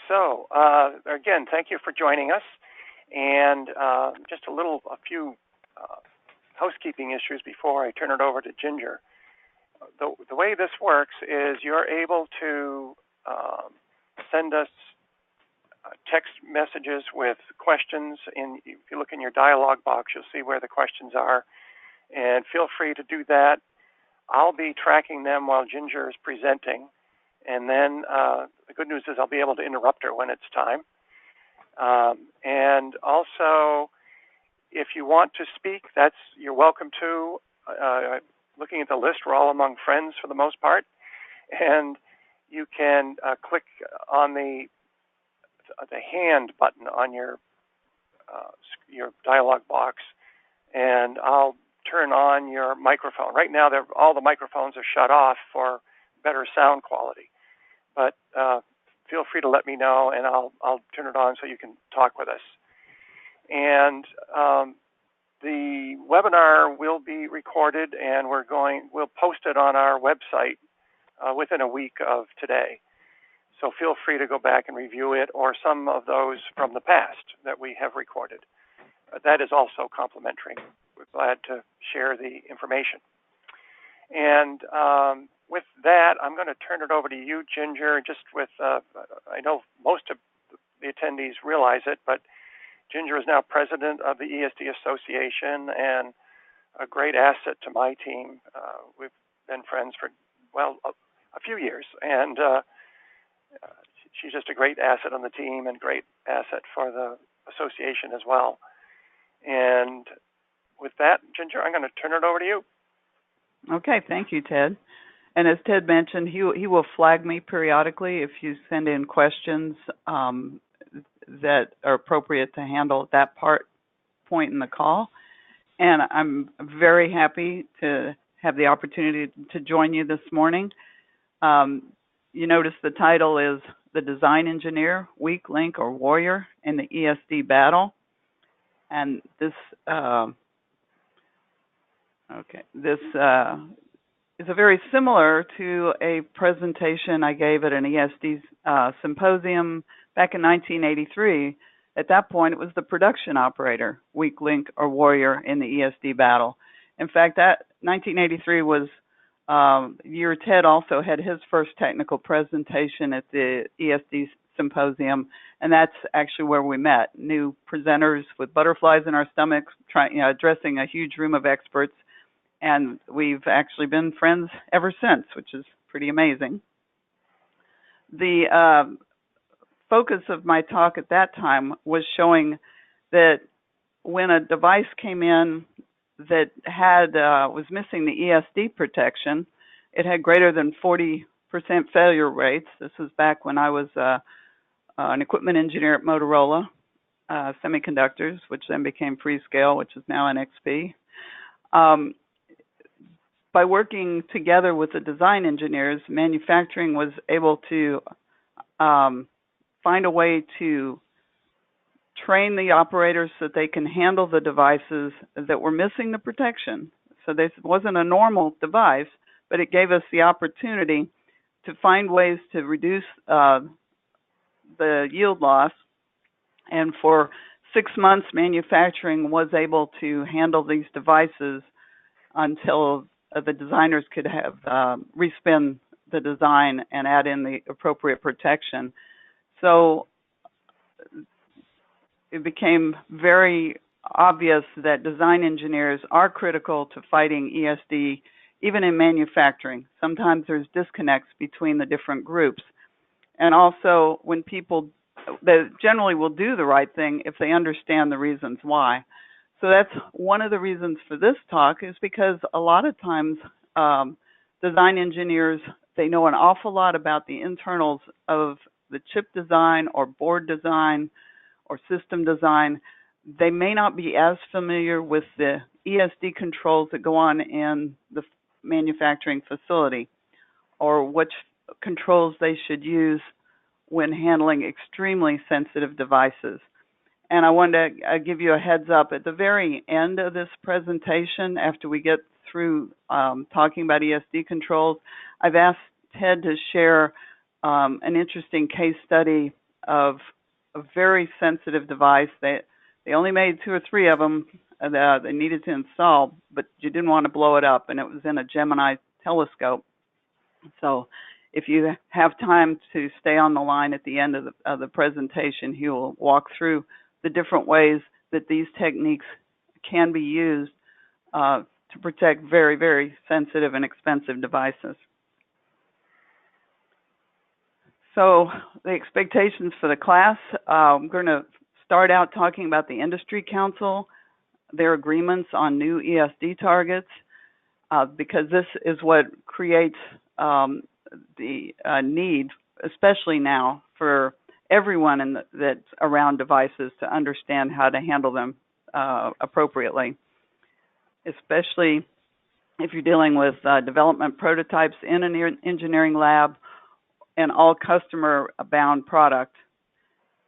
So, again, thank you for joining us. And just a few housekeeping issues before I turn it over to Ginger. The way this works is you're able to send us text messages with questions. If you look in your dialog box, you'll see where the questions are. And feel free to do that. I'll be tracking them while Ginger is presenting. And then the good news is I'll be able to interrupt her when it's time. And also, if you want to speak, you're welcome to. Looking at the list, we're all among friends for the most part. And you can click on the hand button on your dialog box, and I'll turn on your microphone. Right now, all the microphones are shut off for better sound quality. But feel free to let me know, and I'll turn it on so you can talk with us. And the webinar will be recorded, and we'll post it on our website within a week of today. So feel free to go back and review it, or some of those from the past that we have recorded. That is also complimentary. We're glad to share the information. And with that, I'm going to turn it over to you, Ginger. I know most of the attendees realize it, but Ginger is now president of the ESD Association and a great asset to my team. We've been friends for, a few years, and she's just a great asset on the team and great asset for the association as well. And with that, Ginger, I'm going to turn it over to you. Okay, thank you, Ted. And as Ted mentioned, he will flag me periodically if you send in questions that are appropriate to handle at that point in the call. And I'm very happy to have the opportunity to join you this morning. You notice the title is The Design Engineer, Weak Link or Warrior in the ESD Battle. And this is very similar to a presentation I gave at an ESD symposium back in 1983. At that point, it was the production operator, weak link or warrior in the ESD battle. In fact, that 1983 was year Ted also had his first technical presentation at the ESD symposium, and that's actually where we met. New presenters with butterflies in our stomachs, addressing a huge room of experts. And we've actually been friends ever since, which is pretty amazing. The focus of my talk at that time was showing that when a device came in that was missing the ESD protection, it had greater than 40% failure rates. This was back when I was an equipment engineer at Motorola Semiconductors, which then became Freescale, which is now NXP. By working together with the design engineers, manufacturing was able to find a way to train the operators so that they can handle the devices that were missing the protection. So this wasn't a normal device, but it gave us the opportunity to find ways to reduce the yield loss. And for 6 months, manufacturing was able to handle these devices until the designers could have respin the design and add in the appropriate protection. So it became very obvious that design engineers are critical to fighting ESD, even in manufacturing. Sometimes there's disconnects between the different groups. And also, when people, they generally will do the right thing if they understand the reasons why. So that's one of the reasons for this talk, is because a lot of times design engineers, they know an awful lot about the internals of the chip design or board design or system design. They may not be as familiar with the ESD controls that go on in the manufacturing facility, or which controls they should use when handling extremely sensitive devices. And I wanted to give you a heads up. At the very end of this presentation, after we get through talking about ESD controls, I've asked Ted to share an interesting case study of a very sensitive device. They only made 2 or 3 of them that they needed to install, but you didn't want to blow it up, and it was in a Gemini telescope. So if you have time to stay on the line at the end of the presentation, he will walk through the different ways that these techniques can be used to protect very, very sensitive and expensive devices. So the expectations for the class, I'm going to start out talking about the Industry Council, their agreements on new ESD targets, because this is what creates the need, especially now, for everyone that's around devices to understand how to handle them appropriately, especially if you're dealing with development prototypes in an engineering lab and all customer-bound product.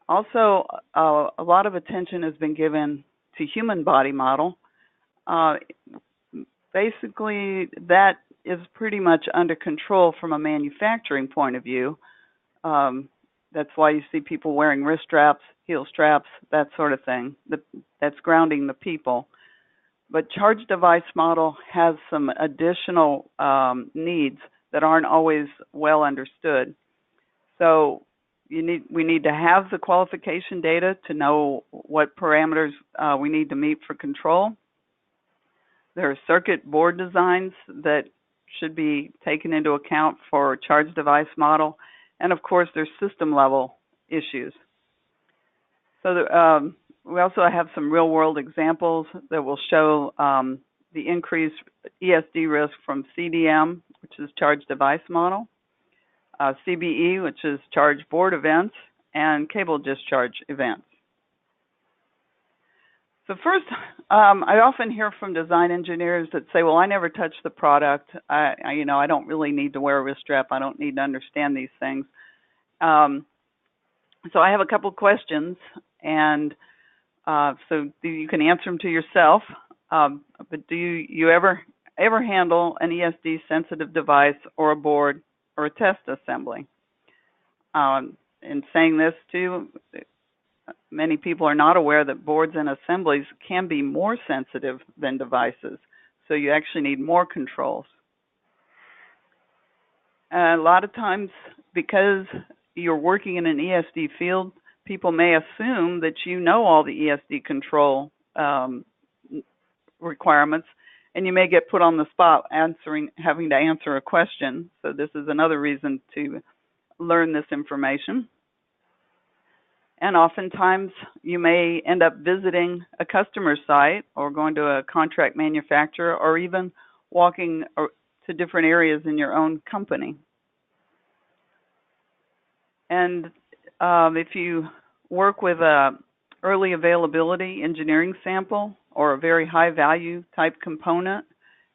Also, a lot of attention has been given to human body model. Basically, that is pretty much under control from a manufacturing point of view. That's why you see people wearing wrist straps, heel straps, that sort of thing. That's grounding the people. But charge device model has some additional needs that aren't always well understood. So we need to have the qualification data to know what parameters we need to meet for control. There are circuit board designs that should be taken into account for charge device model. And of course, there's system level issues. So we also have some real world examples that will show the increased ESD risk from CDM, which is charge device model, CBE, which is charge board events, and cable discharge events. So first, I often hear from design engineers that say, well, I never touch the product. I don't really need to wear a wrist strap. I don't need to understand these things. So I have a couple questions, and so you can answer them to yourself. But do you ever handle an ESD sensitive device or a board or a test assembly? In saying this too, many people are not aware that boards and assemblies can be more sensitive than devices, so you actually need more controls. A lot of times, because you're working in an ESD field, people may assume that you know all the ESD control requirements, and you may get put on the spot having to answer a question. So this is another reason to learn this information. And oftentimes, you may end up visiting a customer site or going to a contract manufacturer or even walking to different areas in your own company. And if you work with a early availability engineering sample or a very high value type component,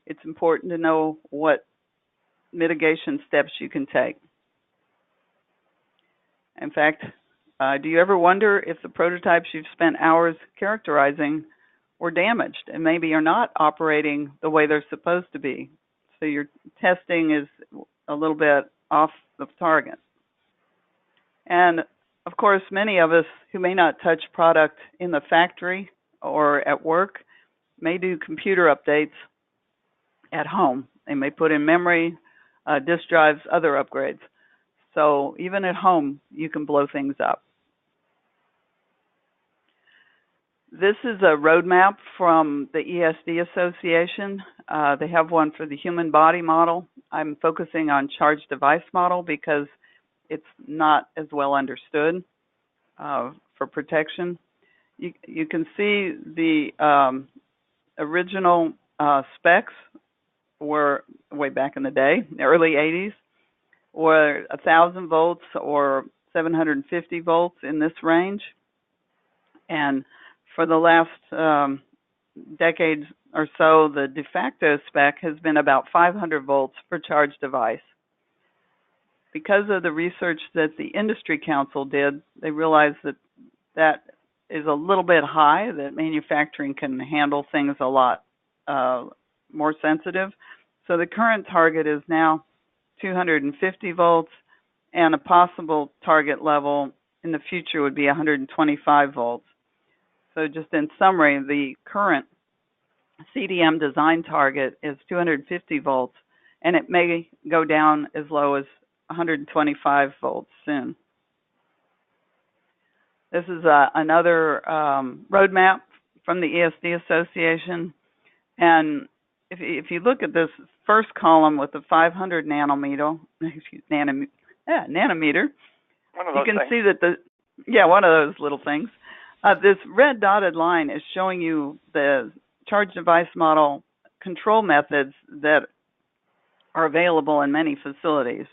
it's important to know what mitigation steps you can take. In fact, do you ever wonder if the prototypes you've spent hours characterizing were damaged and maybe are not operating the way they're supposed to be? So your testing is a little bit off the target. And of course, many of us who may not touch product in the factory or at work may do computer updates at home. They may put in memory, disk drives, other upgrades. So even at home, you can blow things up. This is a roadmap from the ESD Association. They have one for the human body model. I'm focusing on charge device model because it's not as well understood for protection. You can see the original specs were way back in the day, the early 80s, were 1,000 volts or 750 volts in this range. And for the last decade or so, the de facto spec has been about 500 volts for charge device. Because of the research that the Industry Council did, they realized that that is a little bit high, that manufacturing can handle things a lot more sensitive. So the current target is now 250 volts, and a possible target level in the future would be 125 volts. So just in summary, the current CDM design target is 250 volts, and it may go down as low as 125 volts soon. This is another roadmap from the ESD Association. And if you look at this first column with the 500 nanometer, nanometer, you can see that one of those little things. This red dotted line is showing you the charge device model control methods that are available in many facilities.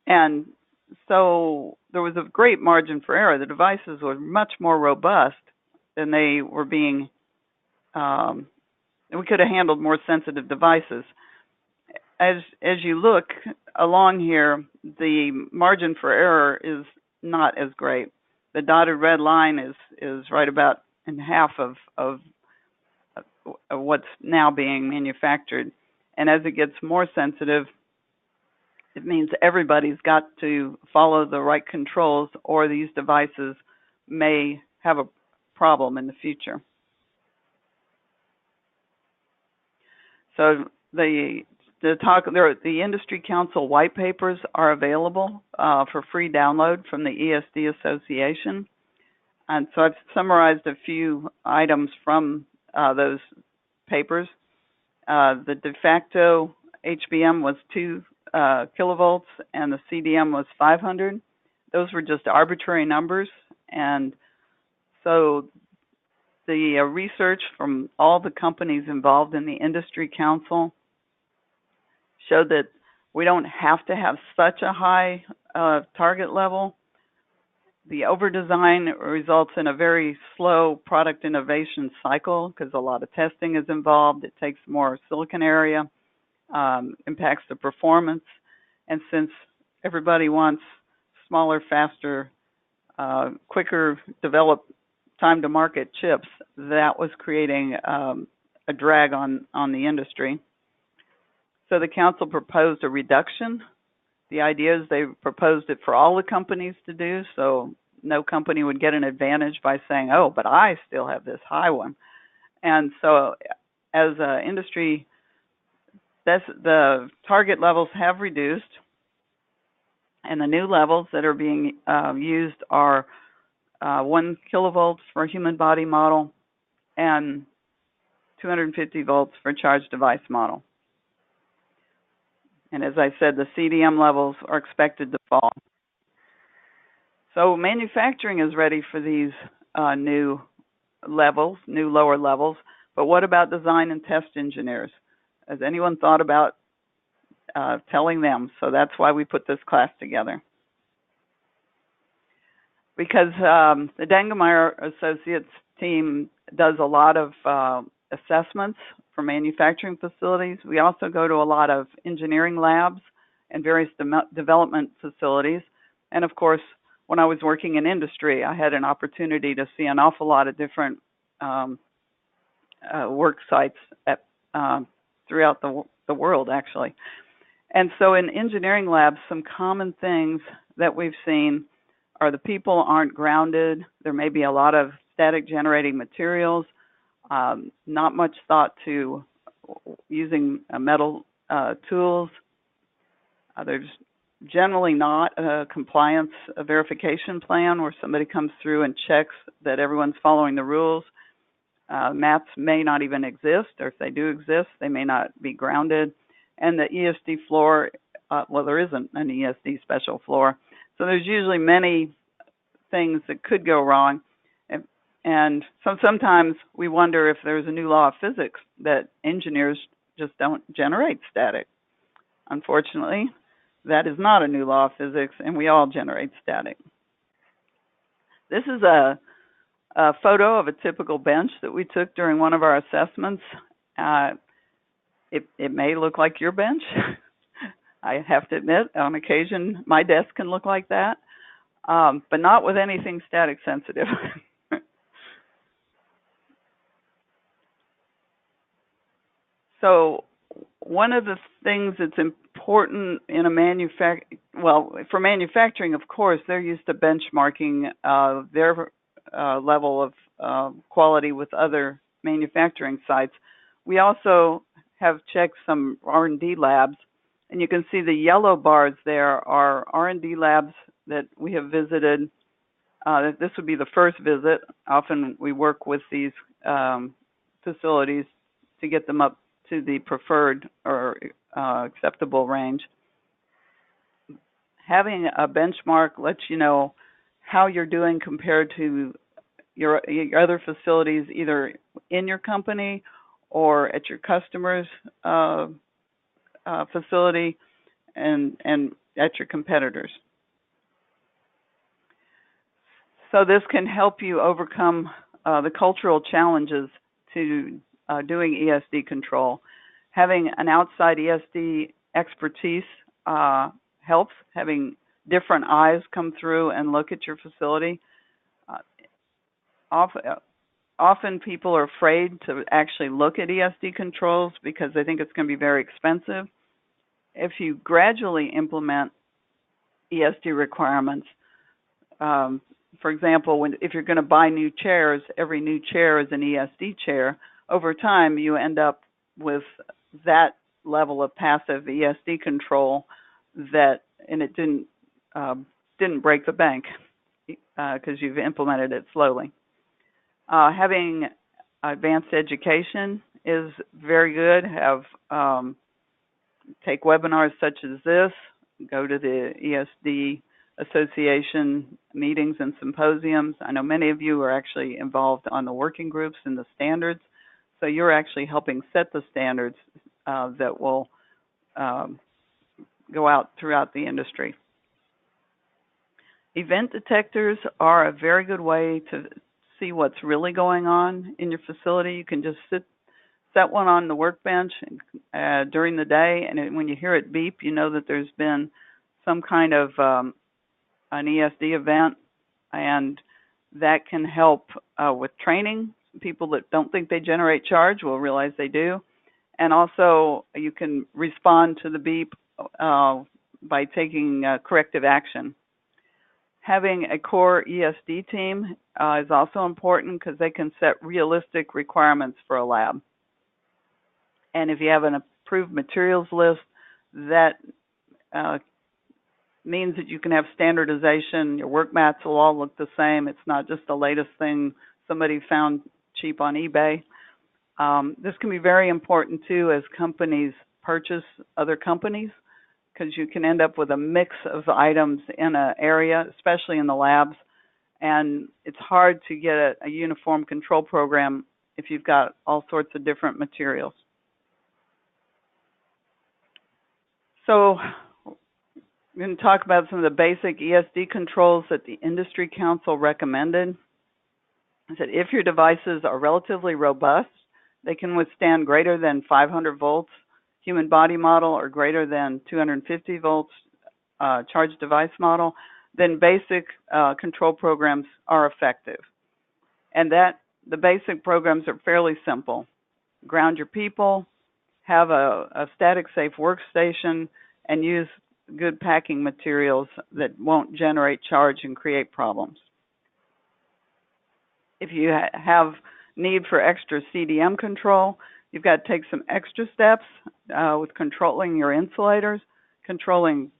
And so there was a great margin for error. The devices were much more robust than they were being, we could have handled more sensitive devices. As you look along here, the margin for error is not as great. The dotted red line is right about in half of what's now being manufactured. And as it gets more sensitive, it means everybody's got to follow the right controls, or these devices may have a problem in the future. So the Industry Council white papers are available for free download from the ESD Association. And so I've summarized a few items from those papers. The de facto HBM was 2 kilovolts, and the CDM was 500. Those were just arbitrary numbers. And so the research from all the companies involved in the Industry Council showed that we don't have to have such a high target level. The over-design results in a very slow product innovation cycle because a lot of testing is involved. It takes more silicon area, impacts the performance. And since everybody wants smaller, faster, quicker developed time-to-market chips, that was creating a drag on the industry. So the council proposed a reduction. The idea is they proposed it for all the companies to do, so no company would get an advantage by saying, oh, but I still have this high one. And so as an industry, the target levels have reduced, and the new levels that are being used are 1 kilovolts for a human body model and 250 volts for charge device model. And as I said, the CDM levels are expected to fall. So manufacturing is ready for these new lower levels. But what about design and test engineers? Has anyone thought about telling them? So that's why we put this class together. Because the Dangelmayer Associates team does a lot of assessments for manufacturing facilities. We also go to a lot of engineering labs and various development facilities. And of course, when I was working in industry, I had an opportunity to see an awful lot of different work sites throughout the world, actually. And so in engineering labs, some common things that we've seen are the people aren't grounded. There may be a lot of static generating materials, not much thought to using metal tools. There's generally not a compliance verification plan where somebody comes through and checks that everyone's following the rules. Mats may not even exist, or if they do exist, they may not be grounded. And the ESD floor, well, there isn't an ESD special floor. So there's usually many things that could go wrong. And so sometimes we wonder if there's a new law of physics that engineers just don't generate static. Unfortunately, that is not a new law of physics, and we all generate static. This is a photo of a typical bench that we took during one of our assessments. It may look like your bench. I have to admit, on occasion, my desk can look like that, but not with anything static sensitive. So one of the things that's important important in a for manufacturing, of course, they're used to benchmarking their level of quality with other manufacturing sites. We also have checked some R&D labs, and you can see the yellow bars there are R&D labs that we have visited. This would be the first visit. Often we work with these facilities to get them up to the preferred or acceptable range. Having a benchmark lets you know how you're doing compared to your other facilities, either in your company or at your customer's facility and at your competitors. So this can help you overcome the cultural challenges to doing ESD control. Having an outside ESD expertise helps. Having different eyes come through and look at your facility. Often people are afraid to actually look at ESD controls because they think it's going to be very expensive. If you gradually implement ESD requirements, for example, if you're going to buy new chairs, every new chair is an ESD chair. Over time, you end up with that level of passive ESD control and it didn't break the bank because you've implemented it slowly. Having advanced education is very good. Take webinars such as this. Go to the ESD Association meetings and symposiums. I know many of you are actually involved on the working groups and the standards, so you're actually helping set the standards that will go out throughout the industry. Event detectors are a very good way to see what's really going on in your facility. You can just set one on the workbench during the day, and when you hear it beep, you know that there's been some kind of an ESD event, and that can help with training. People that don't think they generate charge will realize they do. And also, you can respond to the beep by taking corrective action. Having a core ESD team is also important because they can set realistic requirements for a lab. And if you have an approved materials list, that means that you can have standardization. Your work mats will all look the same. It's not just the latest thing somebody found cheap on eBay. This can be very important, too, as companies purchase other companies, because you can end up with a mix of items in an area, especially in the labs, and it's hard to get a uniform control program if you've got all sorts of different materials. So we're going to talk about some of the basic ESD controls that the Industry Council recommended. I said if your devices are relatively robust, they can withstand greater than 500 volts human body model or greater than 250 volts charge device model, then basic control programs are effective. And the basic programs are fairly simple. Ground your people, have a static safe workstation, and use good packing materials that won't generate charge and create problems. If you have need for extra CDM control, you've got to take some extra steps with controlling your insulators, controlling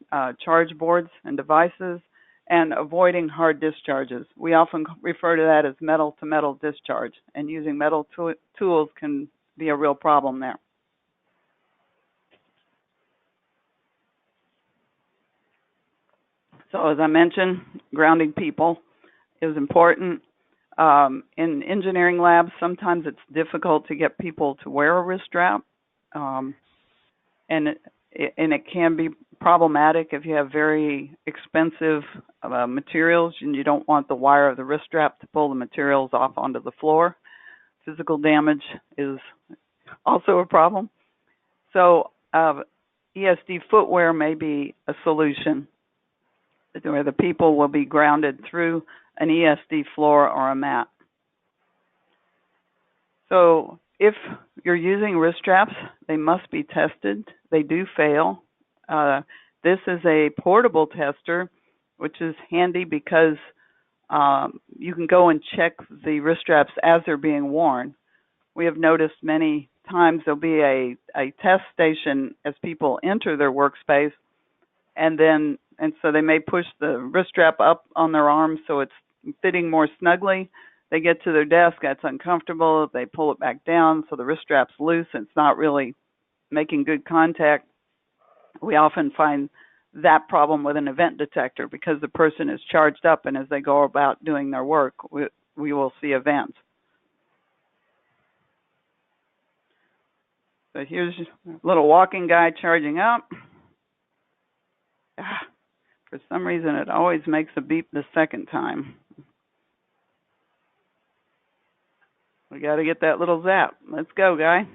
charge boards and devices, and avoiding hard discharges. We often refer to that as metal-to-metal discharge, and using metal tools can be a real problem there. So as I mentioned, grounding people is important. In engineering labs, sometimes it's difficult to get people to wear a wrist strap, and it can be problematic if you have very expensive materials and you don't want the wire of the wrist strap to pull the materials off onto the floor. Physical damage is also a problem. So ESD footwear may be a solution where the people will be grounded through an ESD floor or a mat. So if you're using wrist straps, they must be tested. They do fail. This is a portable tester, which is handy because you can go and check the wrist straps as they're being worn. We have noticed many times there'll be a test station as people enter their workspace, and so they may push the wrist strap up on their arm so it's fitting more snugly. They get to their desk, that's uncomfortable. They pull it back down so the wrist strap's loose and it's not really making good contact. We often find that problem with an event detector because the person is charged up, and as they go about doing their work, we will see events. So here's a little walking guy charging up. For some reason, it always makes a beep the second time. We got to get that little zap. Let's go, guy.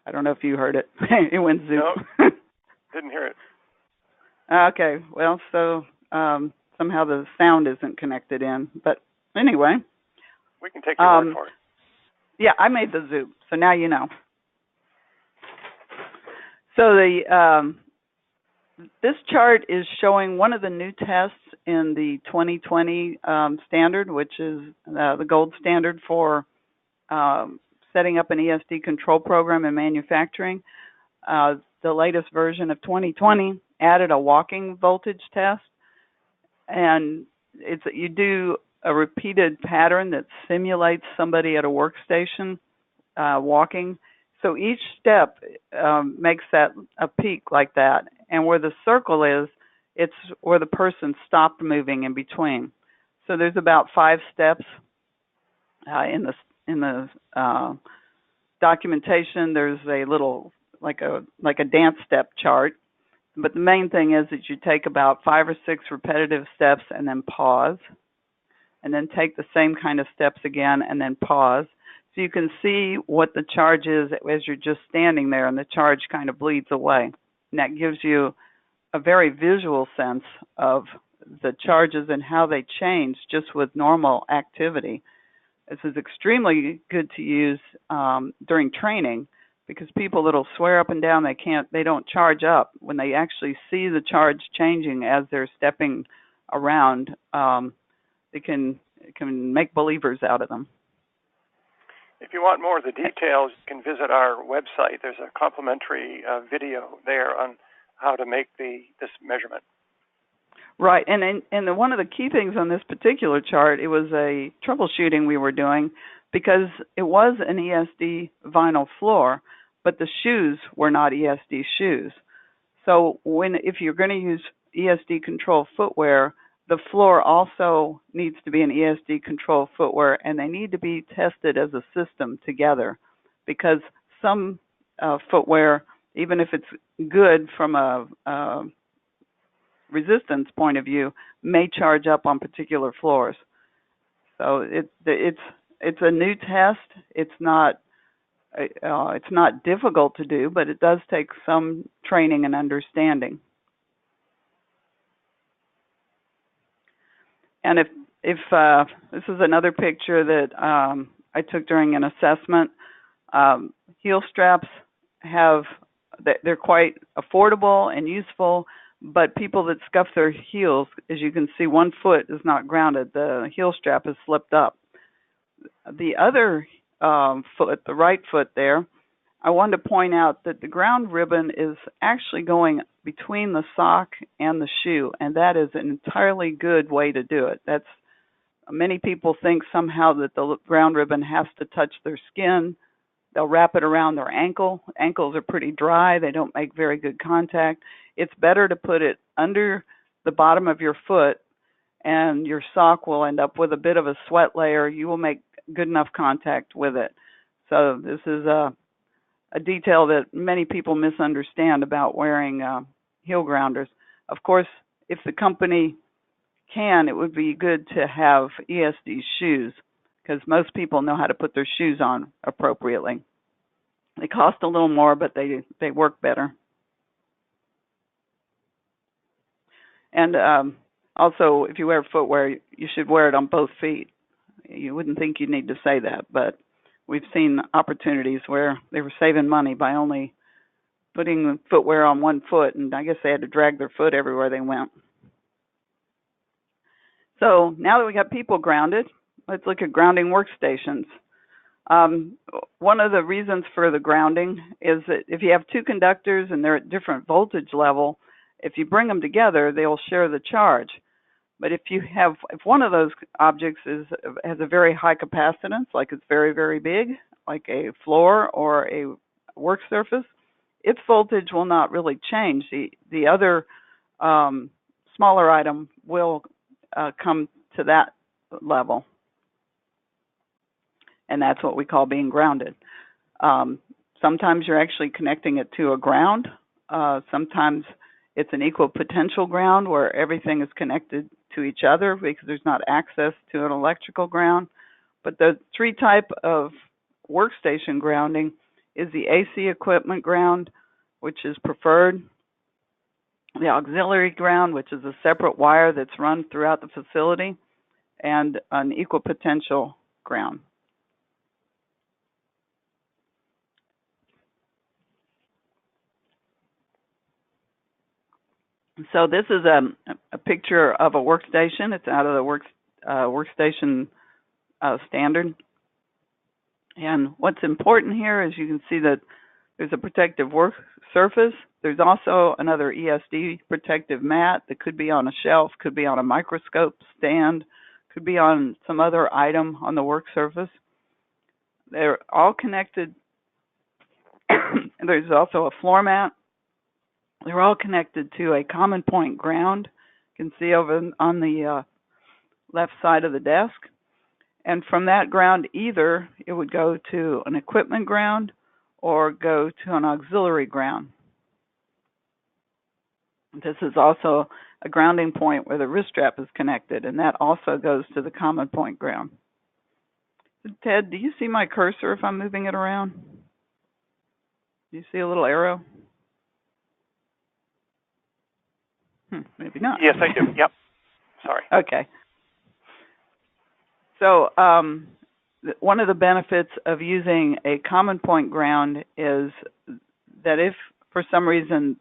I don't know if you heard it. It went zoom. Nope, didn't hear it. Okay, well, so somehow the sound isn't connected in. But anyway. We can take your word for it. Yeah, I made the zoom, so now you know. So this chart is showing one of the new tests in the 2020 standard, which is the gold standard for setting up an ESD control program in manufacturing. The latest version of 2020 added a walking voltage test, and you do a repeated pattern that simulates somebody at a workstation walking. So each step makes that a peak like that, and where the circle is, it's where the person stopped moving in between. So there's about 5 steps in the documentation. There's a little like a dance step chart, but the main thing is that you take about 5 or 6 repetitive steps and then pause, and then take the same kind of steps again and then pause. So you can see what the charge is as you're just standing there, and the charge kind of bleeds away. And that gives you a very visual sense of the charges and how they change just with normal activity. This is extremely good to use during training, because people that'll swear up and down they don't charge up. When they actually see the charge changing as they're stepping around, it can make believers out of them. If you want more of the details, you can visit our website. There's a complimentary video there on how to make this measurement. Right, and one of the key things on this particular chart, it was a troubleshooting we were doing, because it was an ESD vinyl floor, but the shoes were not ESD shoes. So if you're going to use ESD control footwear, the floor also needs to be an ESD control footwear, and they need to be tested as a system together, because some footwear, even if it's good from a resistance point of view, may charge up on particular floors. So it's a new test. It's not difficult to do, but it does take some training and understanding. And if this is another picture that I took during an assessment, heel straps they're quite affordable and useful, but people that scuff their heels, as you can see, one foot is not grounded. The heel strap is slipped up. The other foot, the right foot there, I wanted to point out that the ground ribbon is actually going between the sock and the shoe, and that is an entirely good way to do it. Many people think somehow that the ground ribbon has to touch their skin. They'll wrap it around their ankle. Ankles are pretty dry. They don't make very good contact. It's better to put it under the bottom of your foot, and your sock will end up with a bit of a sweat layer. You will make good enough contact with it. So this is a detail that many people misunderstand about wearing heel grounders. Of course, if the company can, it would be good to have ESD shoes, because most people know how to put their shoes on appropriately. They cost a little more, but they work better. And also, if you wear footwear, you should wear it on both feet. You wouldn't think you'd need to say that, but we've seen opportunities where they were saving money by only putting footwear on one foot, and I guess they had to drag their foot everywhere they went. So now that we got people grounded, let's look at grounding workstations. One of the reasons for the grounding is that if you have two conductors and they're at different voltage level, if you bring them together, they'll share the charge. But if one of those objects has a very high capacitance, like it's very, very big, like a floor or a work surface, its voltage will not really change. The other smaller item will come to that level. And that's what we call being grounded. Sometimes you're actually connecting it to a ground. Sometimes it's an equal potential ground where everything is connected to each other because there's not access to an electrical ground. But the three type of workstation grounding is the AC equipment ground, which is preferred, the auxiliary ground, which is a separate wire that's run throughout the facility, and an equal potential ground. So this is a picture of a workstation. It's out of the workstation standard. And what's important here is you can see that there's a protective work surface. There's also another ESD protective mat that could be on a shelf, could be on a microscope stand, could be on some other item on the work surface. They're all connected. There's also a floor mat. They're all connected to a common point ground. You can see over on the left side of the desk. And from that ground, either it would go to an equipment ground or go to an auxiliary ground. This is also a grounding point where the wrist strap is connected, and that also goes to the common point ground. Ted, do you see my cursor if I'm moving it around? Do you see a little arrow? Maybe not. Yes, I do. Yep. Sorry. Okay. So one of the benefits of using a common point ground is that if for some reason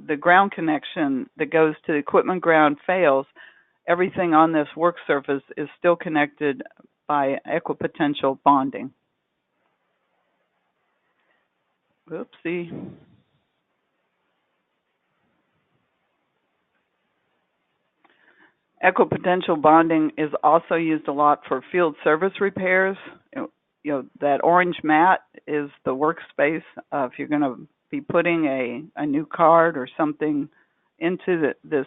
the ground connection that goes to the equipment ground fails, everything on this work surface is still connected by equipotential bonding. Oopsie. Equipotential bonding is also used a lot for field service repairs. That orange mat is the workspace. If you're going to be putting a new card or something into this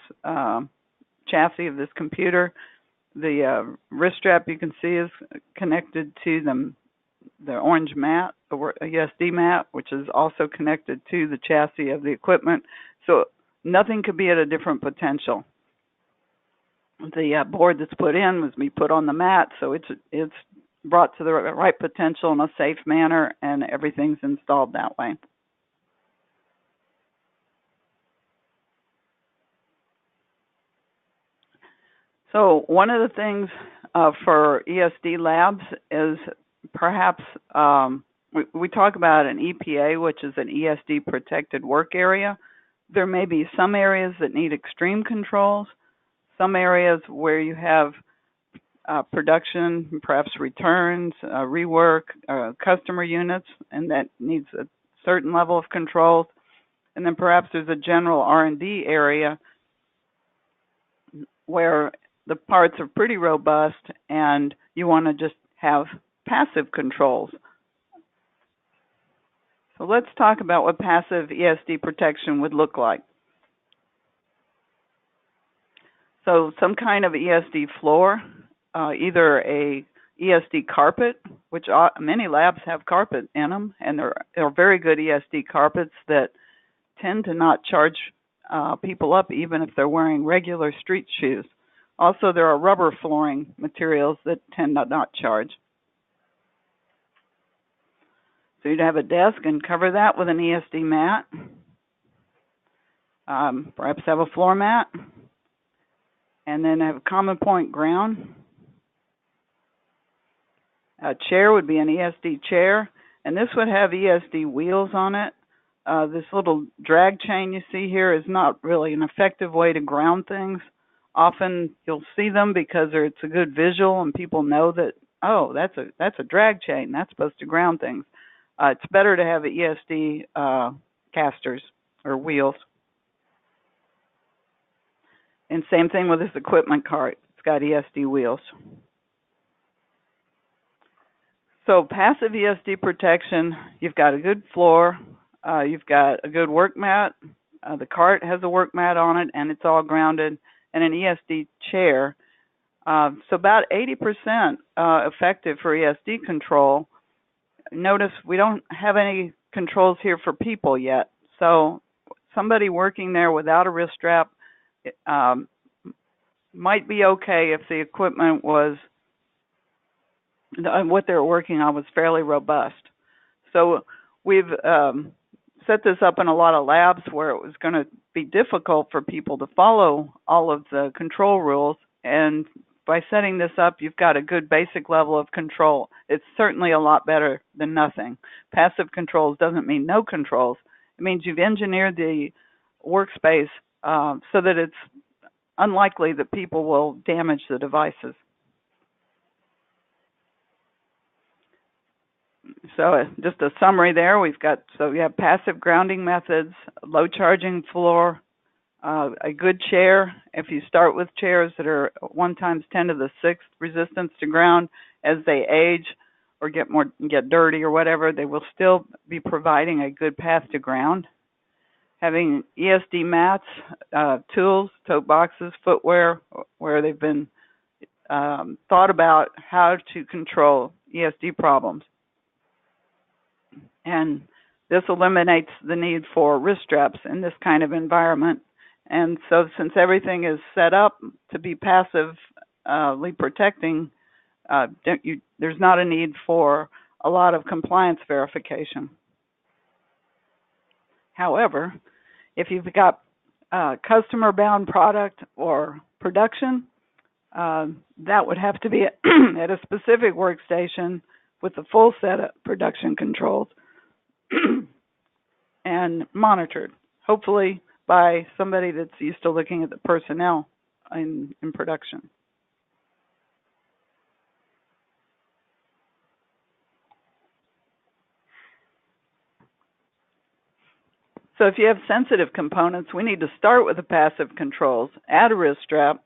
chassis of this computer, the wrist strap you can see is connected to the orange mat, the ESD mat, which is also connected to the chassis of the equipment. So nothing could be at a different potential. The board that's put in was put on the mat, so it's brought to the right potential in a safe manner, and everything's installed that way. So one of the things for ESD labs is perhaps we talk about an EPA, which is an ESD protected work area. There may be some areas that need extreme controls, some areas where you have production, perhaps returns, rework, customer units, and that needs a certain level of controls. And then perhaps there's a general R&D area where the parts are pretty robust and you want to just have passive controls. So let's talk about what passive ESD protection would look like. So some kind of ESD floor, either a ESD carpet, which many labs have carpet in them, and they're very good ESD carpets that tend to not charge people up even if they're wearing regular street shoes. Also, there are rubber flooring materials that tend to not charge. So you'd have a desk and cover that with an ESD mat. Perhaps have a floor mat. And then have a common point ground. A chair would be an ESD chair, and this would have ESD wheels on it. This little drag chain you see here is not really an effective way to ground things. Often you'll see them because it's a good visual and people know that, oh, that's a drag chain. That's supposed to ground things. It's better to have ESD casters or wheels. And same thing with this equipment cart. It's got ESD wheels. So passive ESD protection, you've got a good floor, you've got a good work mat, the cart has a work mat on it and it's all grounded, and an ESD chair. So about 80% effective for ESD control. Notice we don't have any controls here for people yet. So somebody working there without a wrist strap might be okay if the equipment was, what they were working on was fairly robust. So we've set this up in a lot of labs where it was going to be difficult for people to follow all of the control rules. And by setting this up, you've got a good basic level of control. It's certainly a lot better than nothing. Passive controls doesn't mean no controls. It means you've engineered the workspace so that it's unlikely that people will damage the devices. So just a summary there, so we have passive grounding methods, low charging floor, a good chair. If you start with chairs that are 1 × 10⁶ resistance to ground, as they age or get dirty or whatever, they will still be providing a good path to ground. Having ESD mats, tools, tote boxes, footwear, where they've been thought about how to control ESD problems. And this eliminates the need for wrist straps in this kind of environment. And so since everything is set up to be passively protecting, there's not a need for a lot of compliance verification. However, if you've got customer-bound product or production, that would have to be at a specific workstation with the full set of production controls and monitored, hopefully by somebody that's used to looking at the personnel in production. So if you have sensitive components, we need to start with the passive controls, add a wrist strap,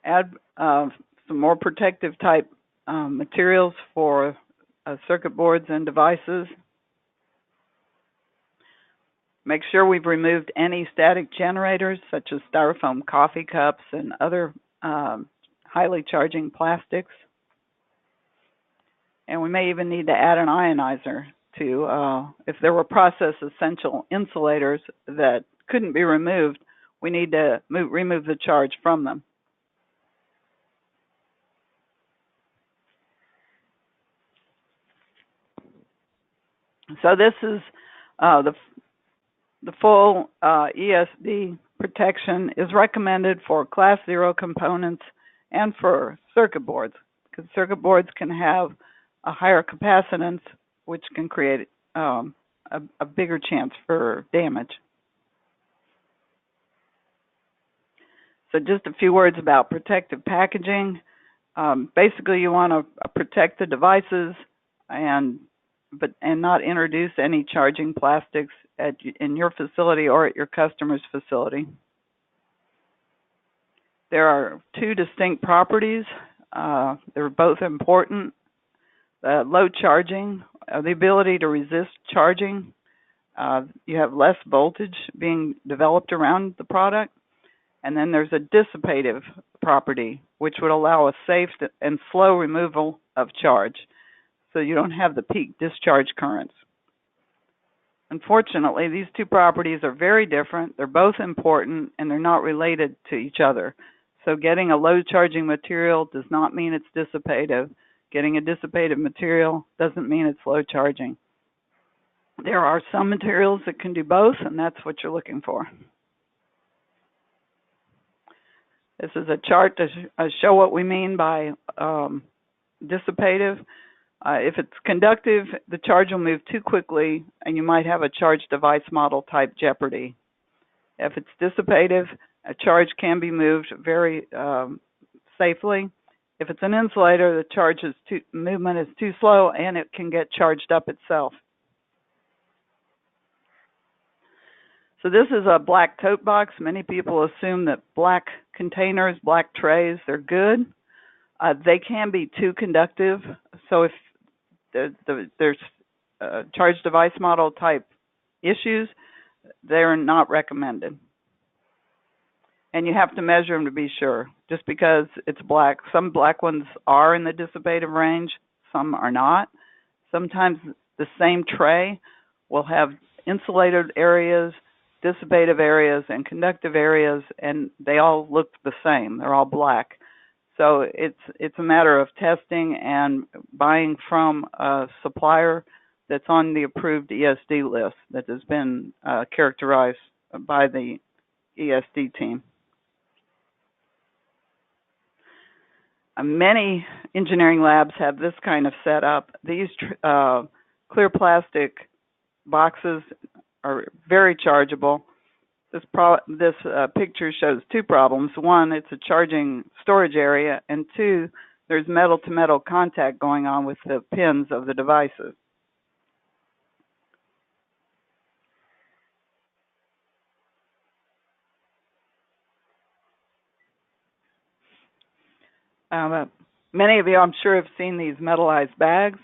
add some more protective type materials for circuit boards and devices. Make sure we've removed any static generators such as styrofoam coffee cups and other highly charging plastics. And we may even need to add an ionizer to, if there were process essential insulators that couldn't be removed, we need to remove the charge from them. So this is the full ESD protection is recommended for Class 0 components and for circuit boards, because circuit boards can have a higher capacitance, which can create a bigger chance for damage. So just a few words about protective packaging. Basically, you want to protect the devices and not introduce any charging plastics in your facility or at your customer's facility. There are 2 distinct properties. They're both important. Low charging, the ability to resist charging. You have less voltage being developed around the product. And then there's a dissipative property, which would allow a safe and slow removal of charge, so you don't have the peak discharge currents. Unfortunately, these 2 properties are very different. They're both important, and they're not related to each other. So getting a low charging material does not mean it's dissipative. Getting a dissipative material doesn't mean it's low charging. There are some materials that can do both, and that's what you're looking for. This is a chart to show what we mean by dissipative. If it's conductive, the charge will move too quickly, and you might have a charge device model type jeopardy. If it's dissipative, a charge can be moved very safely. If it's an insulator, the movement is too slow, and it can get charged up itself. So this is a black tote box. Many people assume that black containers, black trays, they're good. They can be too conductive. So if there's charge device model type issues, they're not recommended. And you have to measure them to be sure. Just because it's black, some black ones are in the dissipative range, some are not. Sometimes the same tray will have insulated areas, dissipative areas, and conductive areas, and they all look the same. They're all black. So it's a matter of testing and buying from a supplier that's on the approved ESD list that has been characterized by the ESD team. Many engineering labs have this kind of setup. These clear plastic boxes are very chargeable. This picture shows two problems. One, it's a charging storage area, and two, there's metal-to-metal contact going on with the pins of the devices. Many of you, I'm sure, have seen these metallized bags.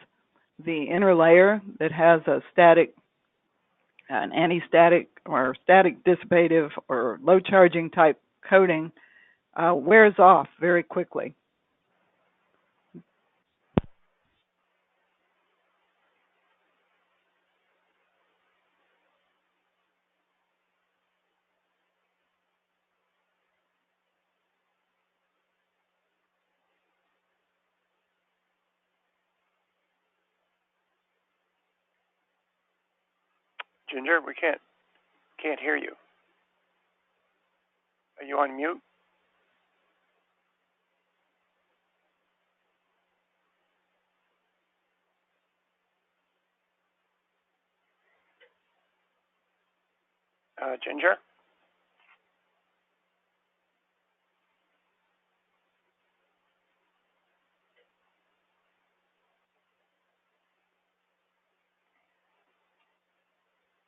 The inner layer that has an anti-static or static dissipative or low charging type coating wears off very quickly. Ginger, we can't hear you. Are you on mute? Ginger?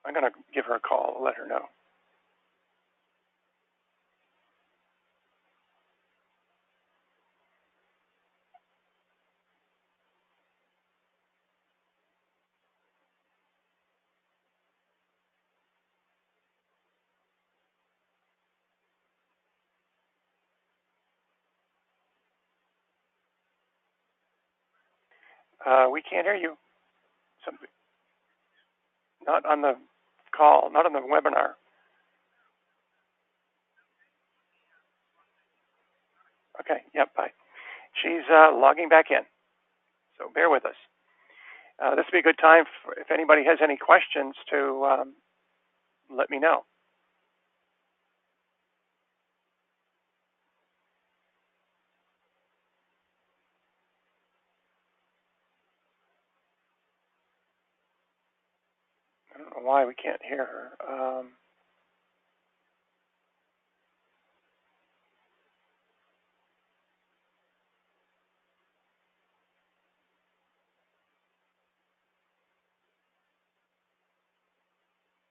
I'm going to give her a call, let her know. We can't hear you. Not on the call, not on the webinar. Okay, yep, bye. She's logging back in, so bear with us. This would be a good time if anybody has any questions to let me know. I don't know why we can't hear her.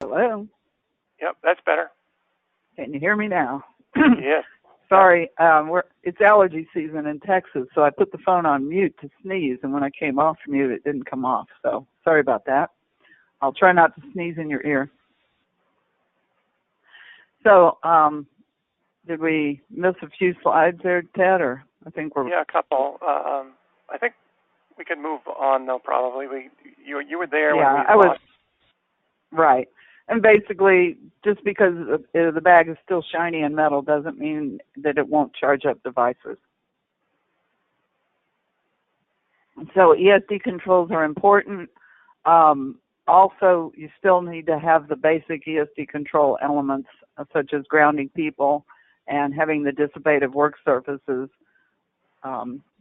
Hello? Yep, that's better. Can you hear me now? Yes. Sorry, it's allergy season in Texas, so I put the phone on mute to sneeze, and when I came off mute, it didn't come off. So sorry about that. I'll try not to sneeze in your ear. So, did we miss a few slides there, Ted, or I think we're... Yeah, a couple. I think we could move on, though, probably. You were there when we I was... Right. And basically, just because the bag is still shiny and metal doesn't mean that it won't charge up devices. So ESD controls are important. Also, you still need to have the basic ESD control elements, such as grounding people and having the dissipative work surfaces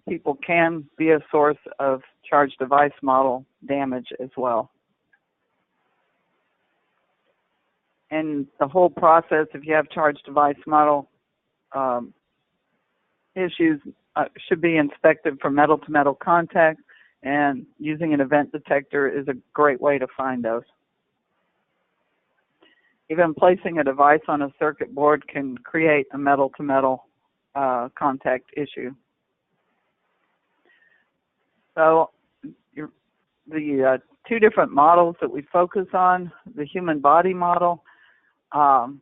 people can be a source of charge device model damage as well. And the whole process, if you have charge device model issues, should be inspected for metal-to-metal contact, and using an event detector is a great way to find those. Even placing a device on a circuit board can create a metal-to-metal contact issue. So the two different models that we focus on, the human body model can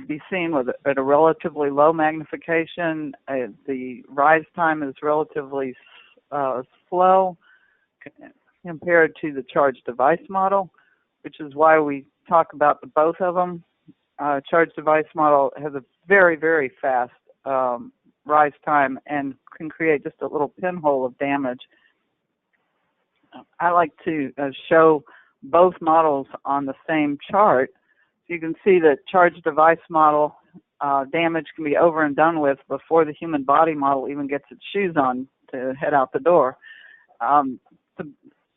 be seen at a relatively low magnification. The rise time is relatively slow compared to the charge device model, which is why we talk about both of them. Charge device model has a very, very fast rise time and can create just a little pinhole of damage. I like to show both models on the same chart. So you can see that charge device model damage can be over and done with before the human body model even gets its shoes on to head out the door.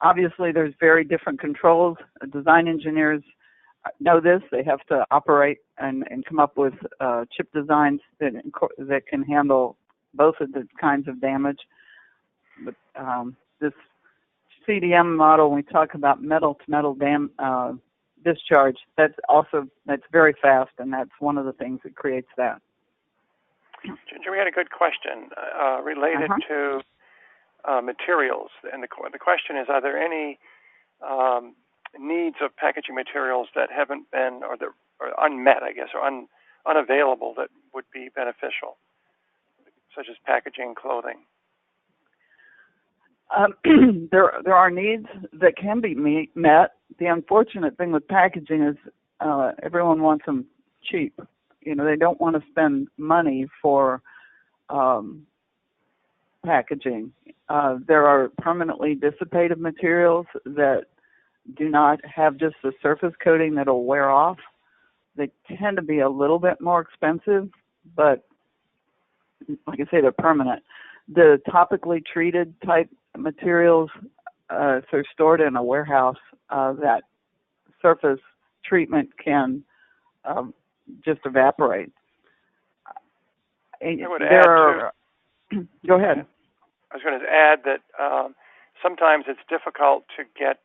Obviously, there's very different controls. Design engineers know this. They have to operate and come up with chip designs that can handle both of the kinds of damage. But this CDM model, when we talk about metal-to-metal discharge, that's very fast, and that's one of the things that creates that. Ginger, we had a good question related to materials, and the question is: are there any needs of packaging materials that haven't been, or unmet, I guess, or unavailable that would be beneficial, such as packaging clothing? There are needs that can be met. The unfortunate thing with packaging is everyone wants them cheap. They don't want to spend money for packaging. There are permanently dissipated materials that do not have just the surface coating that'll wear off. They tend to be a little bit more expensive, but like I say, they're permanent. The topically treated type materials, if they're stored in a warehouse, that surface treatment can just evaporate. Go ahead. I was going to add that sometimes it's difficult to get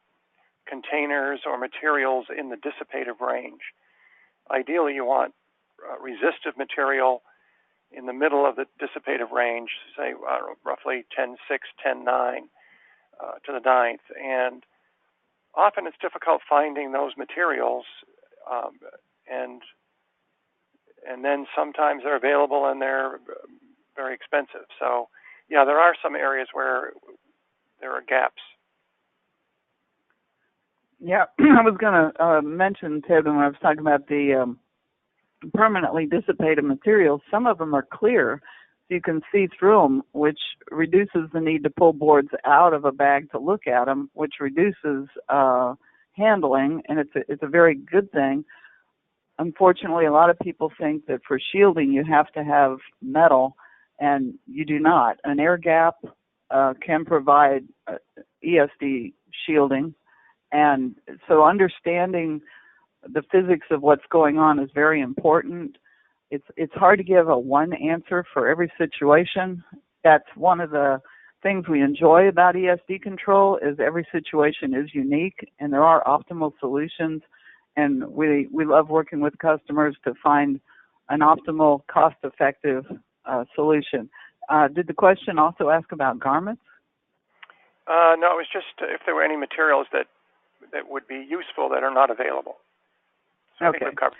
containers or materials in the dissipative range. Ideally, you want resistive material in the middle of the dissipative range, say roughly 10.6, 10.9 to the ninth. And often it's difficult finding those materials, and then sometimes they're available and they're very expensive. So, yeah, there are some areas where there are gaps. Yeah, I was going to mention, Ted, when I was talking about the permanently dissipated materials, some of them are clear, so you can see through them, which reduces the need to pull boards out of a bag to look at them, which reduces handling, and it's a very good thing. Unfortunately, a lot of people think that for shielding you have to have metal, and you do not. An air gap can provide ESD shielding, and so understanding the physics of what's going on is very important. It's hard to give a one answer for every situation. That's one of the things we enjoy about ESD control, is every situation is unique and there are optimal solutions, and we love working with customers to find an optimal, cost-effective solution. Did the question also ask about garments? No, it was just if there were any materials that would be useful that are not available. So okay. I think we've covered.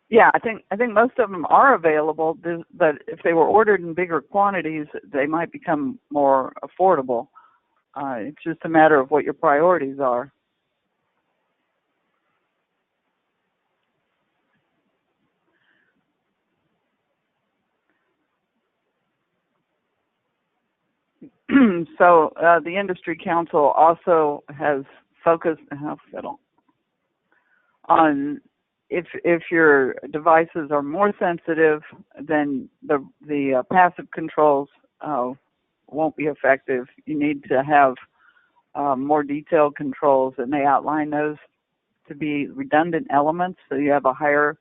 Yeah, I think most of them are available, but if they were ordered in bigger quantities, they might become more affordable. It's just a matter of what your priorities are. So the Industry Council also has focused on if your devices are more sensitive, then the passive controls won't be effective. You need to have more detailed controls, and they outline those to be redundant elements, so you have a higher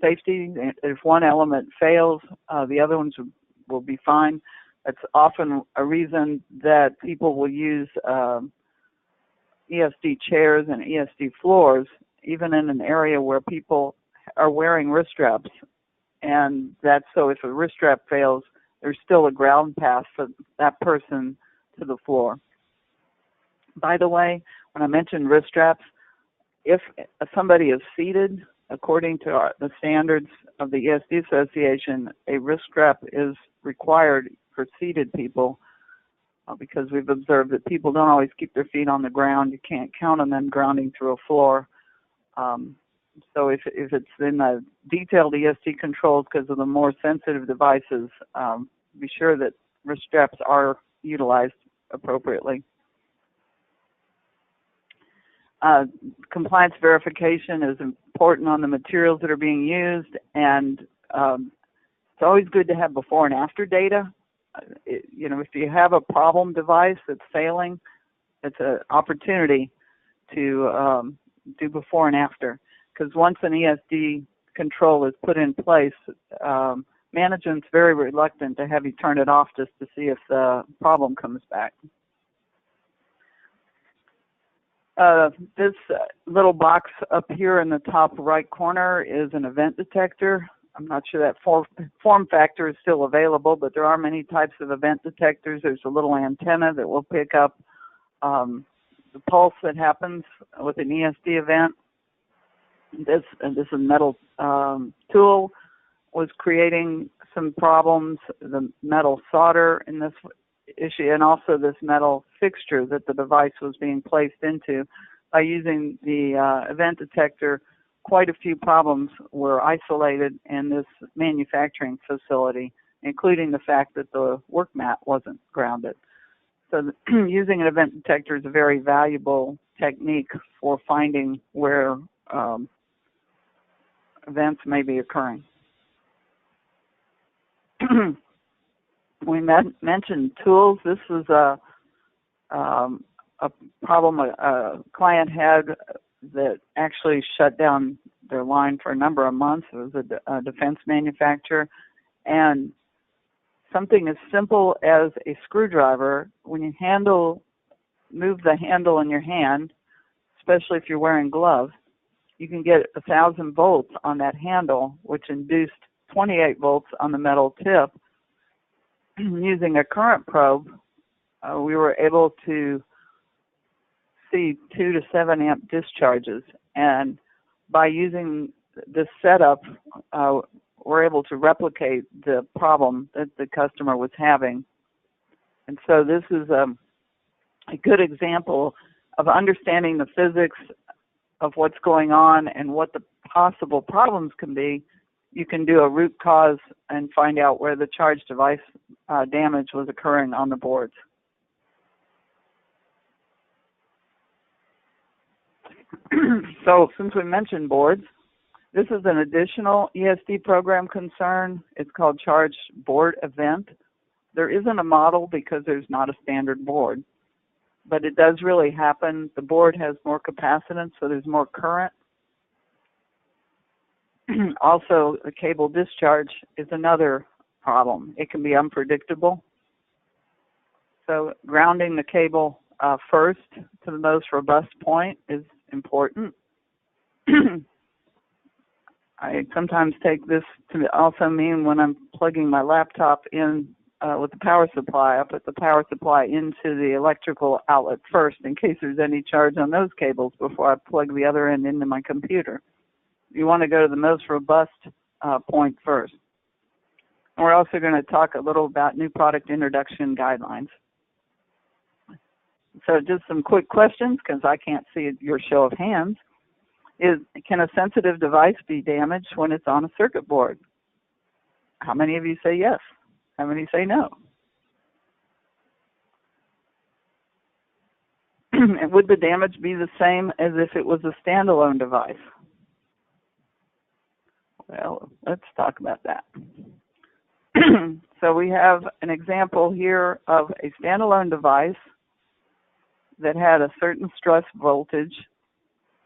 safety. If one element fails, the other ones will be fine. That's often a reason that people will use ESD chairs and ESD floors, even in an area where people are wearing wrist straps. And that's so if a wrist strap fails, there's still a ground path for that person to the floor. By the way, when I mentioned wrist straps, if somebody is seated, according to the standards of the ESD Association, a wrist strap is required for seated people because we've observed that people don't always keep their feet on the ground. You can't count on them grounding through a floor. So if it's in the detailed ESD controls because of the more sensitive devices, be sure that wrist straps are utilized appropriately. Compliance verification is important on the materials that are being used, and it's always good to have before and after data. If you have a problem device that's failing, it's an opportunity to do before and after. Because once an ESD control is put in place, management's very reluctant to have you turn it off just to see if the problem comes back. This little box up here in the top right corner is an event detector. I'm not sure that form factor is still available, but there are many types of event detectors. There's a little antenna that will pick up the pulse that happens with an ESD event. This metal tool was creating some problems, the metal solder in this issue, and also this metal fixture that the device was being placed into. By using the event detector, quite a few problems were isolated in this manufacturing facility, including the fact that the work mat wasn't grounded. So using an event detector is a very valuable technique for finding where events may be occurring. We mentioned tools. This was a problem a client had that actually shut down their line for a number of months. It was a defense manufacturer. And something as simple as a screwdriver, when you move the handle in your hand, especially if you're wearing gloves, you can get 1,000 volts on that handle, which induced 28 volts on the metal tip. Using a current probe, we were able to see 2 to 7 amp discharges. And by using this setup, we're able to replicate the problem that the customer was having. And so this is a good example of understanding the physics of what's going on and what the possible problems can be. You can do a root cause and find out where the charged device damage was occurring on the boards. So since we mentioned boards, this is an additional ESD program concern. It's called charged board event. There isn't a model because there's not a standard board, but it does really happen. The board has more capacitance, so there's more current. Also, the cable discharge is another problem. It can be unpredictable. So grounding the cable first to the most robust point is important. I sometimes take this to also mean when I'm plugging my laptop in with the power supply, I put the power supply into the electrical outlet first in case there's any charge on those cables before I plug the other end into my computer. You want to go to the most robust point first. And we're also going to talk a little about new product introduction guidelines. So just some quick questions because I can't see your show of hands. Can a sensitive device be damaged when it's on a circuit board? How many of you say yes? How many say no? And would the damage be the same as if it was a standalone device? Well, let's talk about that. So we have an example here of a standalone device that had a certain stress voltage,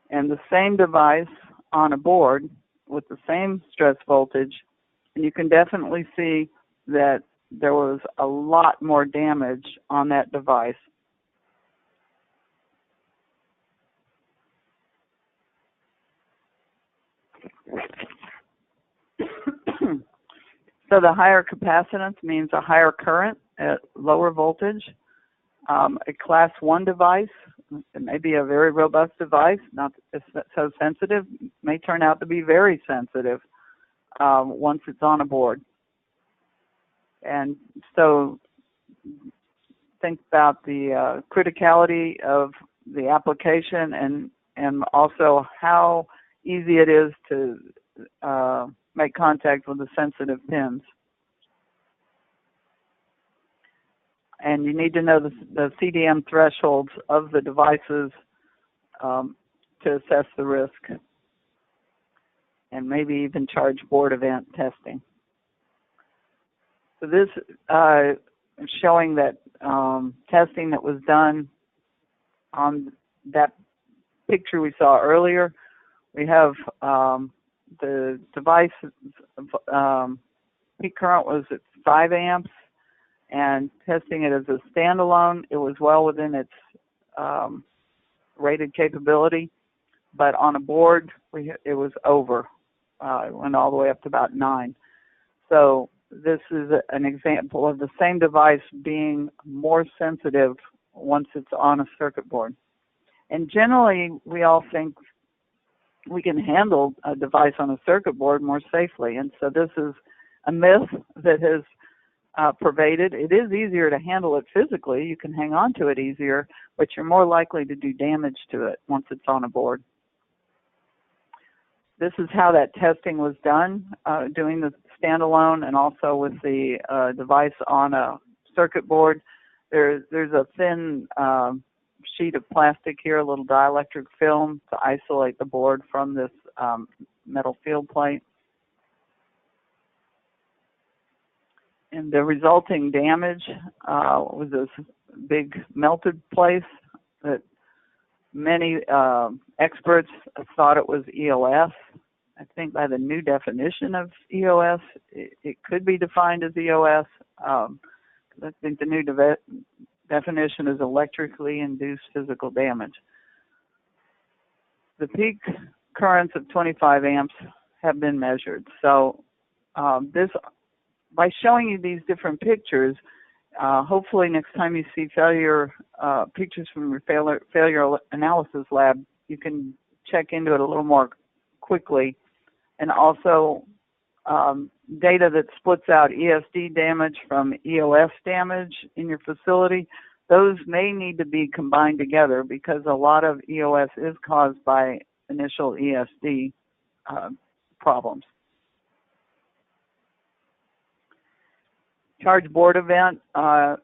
and the same device on a board with the same stress voltage, and you can definitely see that there was a lot more damage on that device. So the higher capacitance means a higher current at lower voltage. A class 1 device, it may be a very robust device, not so sensitive, may turn out to be very sensitive once it's on a board. And so think about the criticality of the application and also how easy it is to make contact with the sensitive pins. And you need to know the CDM thresholds of the devices to assess the risk, and maybe even charge board event testing. So this is showing that testing that was done on that picture we saw earlier. We have the device peak current was at 5 amps, and testing it as a standalone, it was well within its rated capability, but on a board, it was over. It went all the way up to about 9. So this is an example of the same device being more sensitive once it's on a circuit board. And generally, we all think we can handle a device on a circuit board more safely, and so this is a myth that has pervaded. It is easier to handle it physically. You can hang on to it easier, but you're more likely to do damage to it once it's on a board. This is how that testing was done, doing the standalone and also with the device on a circuit board. There's a thin sheet of plastic here, a little dielectric film to isolate the board from this metal field plate. And the resulting damage was this big melted place that many experts thought it was EOS. I think by the new definition of EOS, it could be defined as EOS. I think the new definition is electrically induced physical damage. The peak currents of 25 amps have been measured. So by showing you these different pictures, hopefully next time you see failure pictures from your failure analysis lab, you can check into it a little more quickly. And also data that splits out ESD damage from EOS damage in your facility, those may need to be combined together because a lot of EOS is caused by initial ESD problems. Charge board event,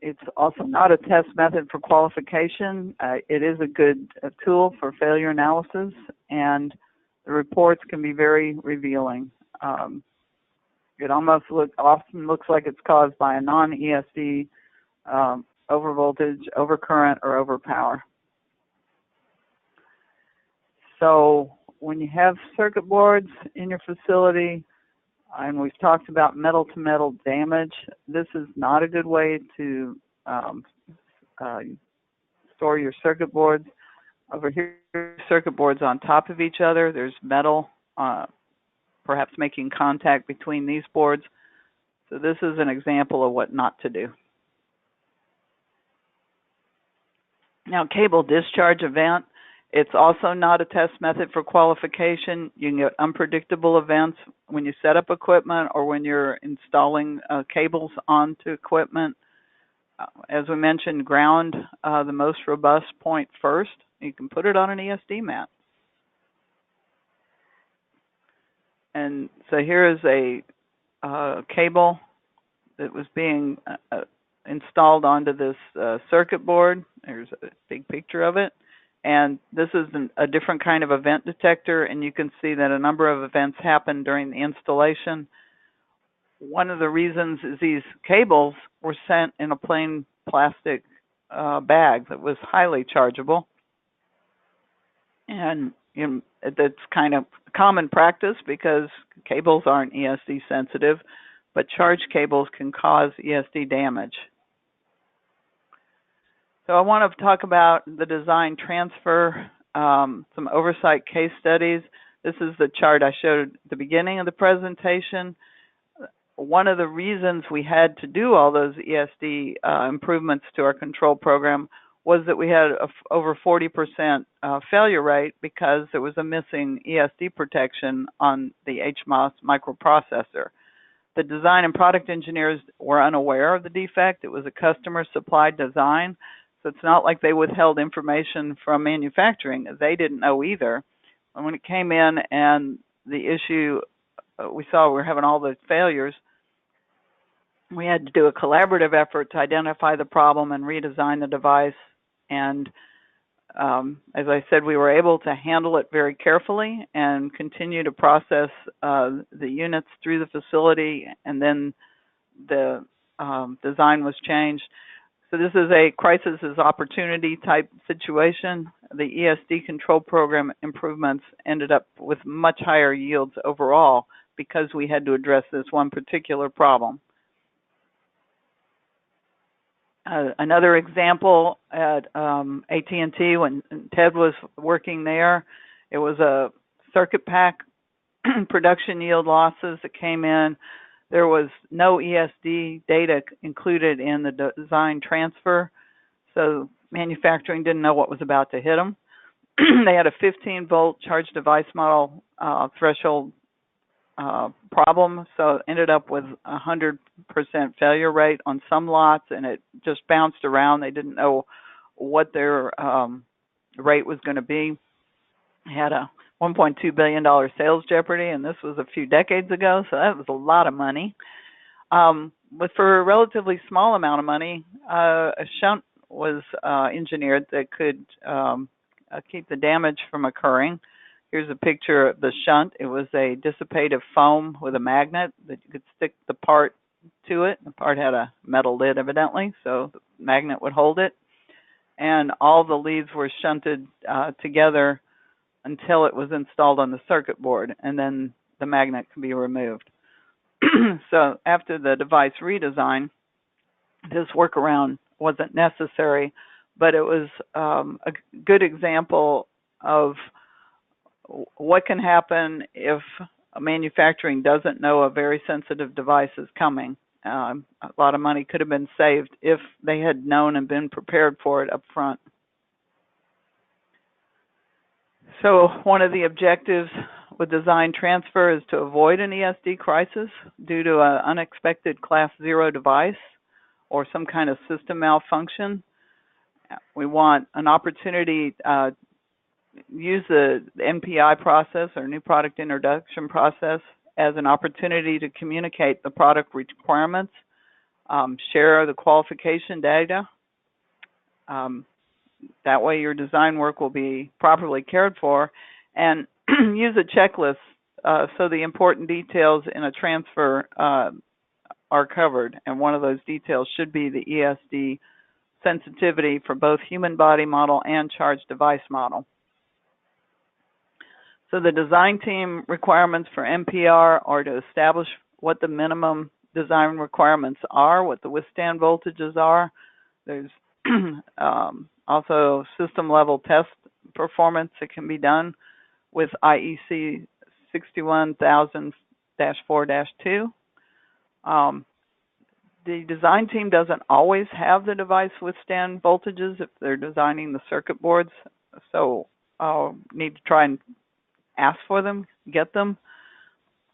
it's also not a test method for qualification. It is a good tool for failure analysis, and the reports can be very revealing. It often looks like it's caused by a non-ESD overvoltage, overcurrent, or overpower. So when you have circuit boards in your facility, and we've talked about metal-to-metal damage, this is not a good way to store your circuit boards. Over here, circuit boards on top of each other. There's metal, perhaps making contact between these boards. So this is an example of what not to do. Now, cable discharge event. It's also not a test method for qualification. You can get unpredictable events when you set up equipment or when you're installing cables onto equipment. As we mentioned, ground the most robust point first. You can put it on an ESD mat. And so here is a cable that was being installed onto this circuit board. There's a big picture of it. And this is a different kind of event detector, and you can see that a number of events happened during the installation. one of the reasons is these cables were sent in a plain plastic bag that was highly chargeable. And that's kind of common practice because cables aren't ESD sensitive, but charged cables can cause ESD damage. So I want to talk about the design transfer, some oversight case studies. This is the chart I showed at the beginning of the presentation. One of the reasons we had to do all those ESD improvements to our control program was that we had over 40% failure rate because there was a missing ESD protection on the HMOS microprocessor. The design and product engineers were unaware of the defect. It was a customer supplied design, so it's not like they withheld information from manufacturing. They didn't know either. And when it came in and the issue, we saw we were having all the failures, we had to do a collaborative effort to identify the problem and redesign the device. And as I said, we were able to handle it very carefully and continue to process the units through the facility, and then the design was changed. So this is a crisis as opportunity type situation. The ESD control program improvements ended up with much higher yields overall because we had to address this one particular problem. Another example at AT&T, when Ted was working there, it was a circuit pack production yield losses that came in. There was no ESD data included in the design transfer, so manufacturing didn't know what was about to hit them. They had a 15-volt charge device model threshold problem, so it ended up with 100% failure rate on some lots, and it just bounced around. They didn't know what their rate was going to be. They had a $1.2 billion sales jeopardy, and this was a few decades ago, so that was a lot of money. But for a relatively small amount of money, a shunt was engineered that could keep the damage from occurring. Here's a picture of the shunt. It was a dissipative foam with a magnet that you could stick the part to it. The part had a metal lid, evidently, so the magnet would hold it. And all the leads were shunted together until it was installed on the circuit board, and then the magnet can be removed. So after the device redesign, this workaround wasn't necessary, but it was a good example of what can happen if manufacturing doesn't know a very sensitive device is coming. A lot of money could have been saved if they had known and been prepared for it up front. So one of the objectives with design transfer is to avoid an ESD crisis due to an unexpected class 0 device or some kind of system malfunction. We want an opportunity to use the NPI process, or new product introduction process, as an opportunity to communicate the product requirements, share the qualification data. That way your design work will be properly cared for, and use a checklist so the important details in a transfer are covered. And one of those details should be the ESD sensitivity for both human body model and charged device model. So the design team requirements for NPR are to establish what the minimum design requirements are, what the withstand voltages are. There's also system level test performance that can be done with IEC 61000-4-2. The design team doesn't always have the device withstand voltages if they're designing the circuit boards, so I'll need to try and ask for them, get them,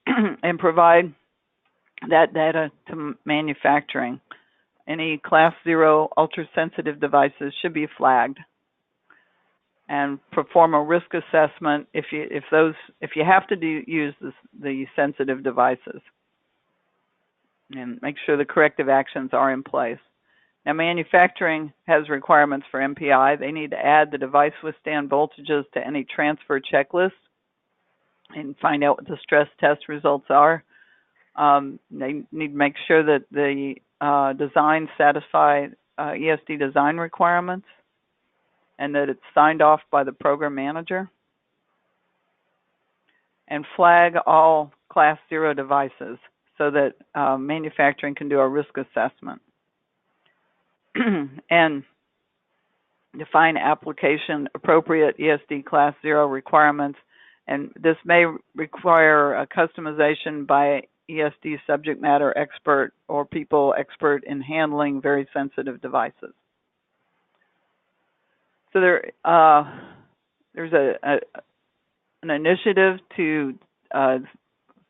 and provide that data to manufacturing. Any class 0 ultra-sensitive devices should be flagged, and perform a risk assessment if you have to use the sensitive devices, and make sure the corrective actions are in place. Now, manufacturing has requirements for MPI. They need to add the device withstand voltages to any transfer checklist and find out what the stress test results are. They need to make sure that the design satisfy ESD design requirements and that it's signed off by the program manager. And flag all Class 0 devices so that manufacturing can do a risk assessment. And define application appropriate ESD Class 0 requirements. And this may require a customization by ESD subject matter expert or people expert in handling very sensitive devices. So there's an initiative to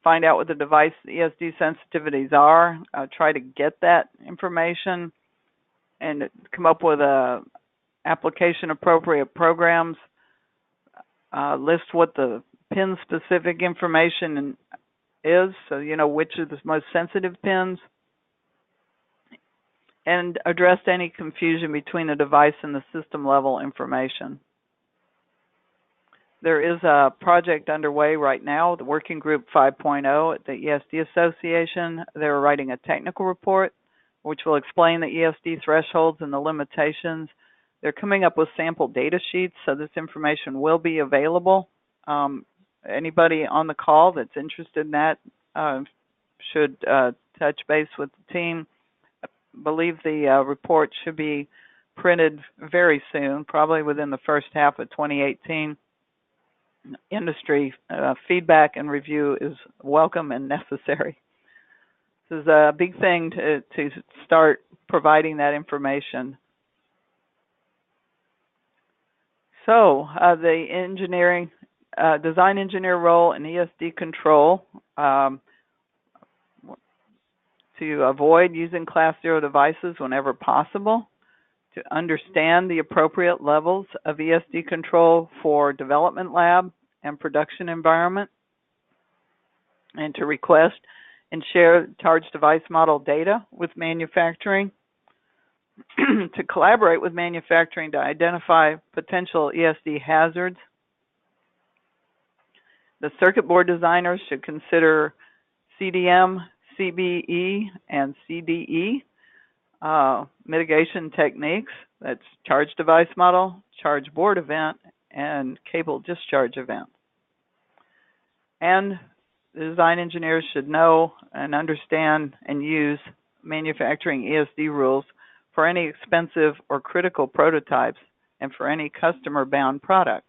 find out what the device ESD sensitivities are, try to get that information, and come up with application appropriate programs, list what the pin specific information is, so you know which are the most sensitive pins, and address any confusion between the device and the system level information. There is a project underway right now, the Working Group 5.0 at the ESD Association. They're writing a technical report which will explain the ESD thresholds and the limitations. They're coming up with sample data sheets, so this information will be available. Anybody on the call that's interested in that should touch base with the team. I believe the report should be printed very soon, probably within the first half of 2018. Industry feedback and review is welcome and necessary. This is a big thing to start providing that information. So the engineering, design engineer role in ESD control, to avoid using Class 0 devices whenever possible, to understand the appropriate levels of ESD control for development lab and production environment, and to request and share charge device model data with manufacturing, to collaborate with manufacturing to identify potential ESD hazards. The circuit board designers should consider CDM, CBE, and CDE mitigation techniques. That's charge device model, charge board event, and cable discharge event. And the design engineers should know and understand and use manufacturing ESD rules for any expensive or critical prototypes and for any customer-bound product.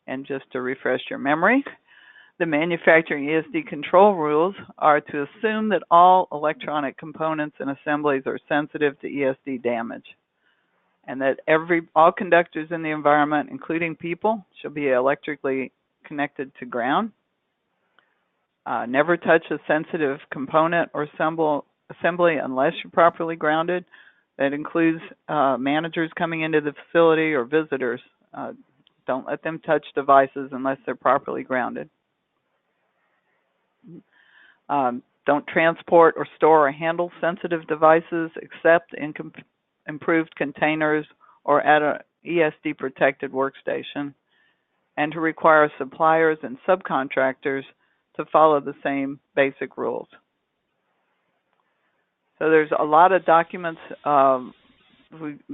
And just to refresh your memory, the manufacturing ESD control rules are to assume that all electronic components and assemblies are sensitive to ESD damage, and that all conductors in the environment, including people, should be electrically connected to ground. Never touch a sensitive component or assembly unless you're properly grounded. That includes managers coming into the facility or visitors. Don't let them touch devices unless they're properly grounded. Don't transport or store or handle sensitive devices except in improved containers or at an ESD protected workstation, and to require suppliers and subcontractors to follow the same basic rules. So there's a lot of documents that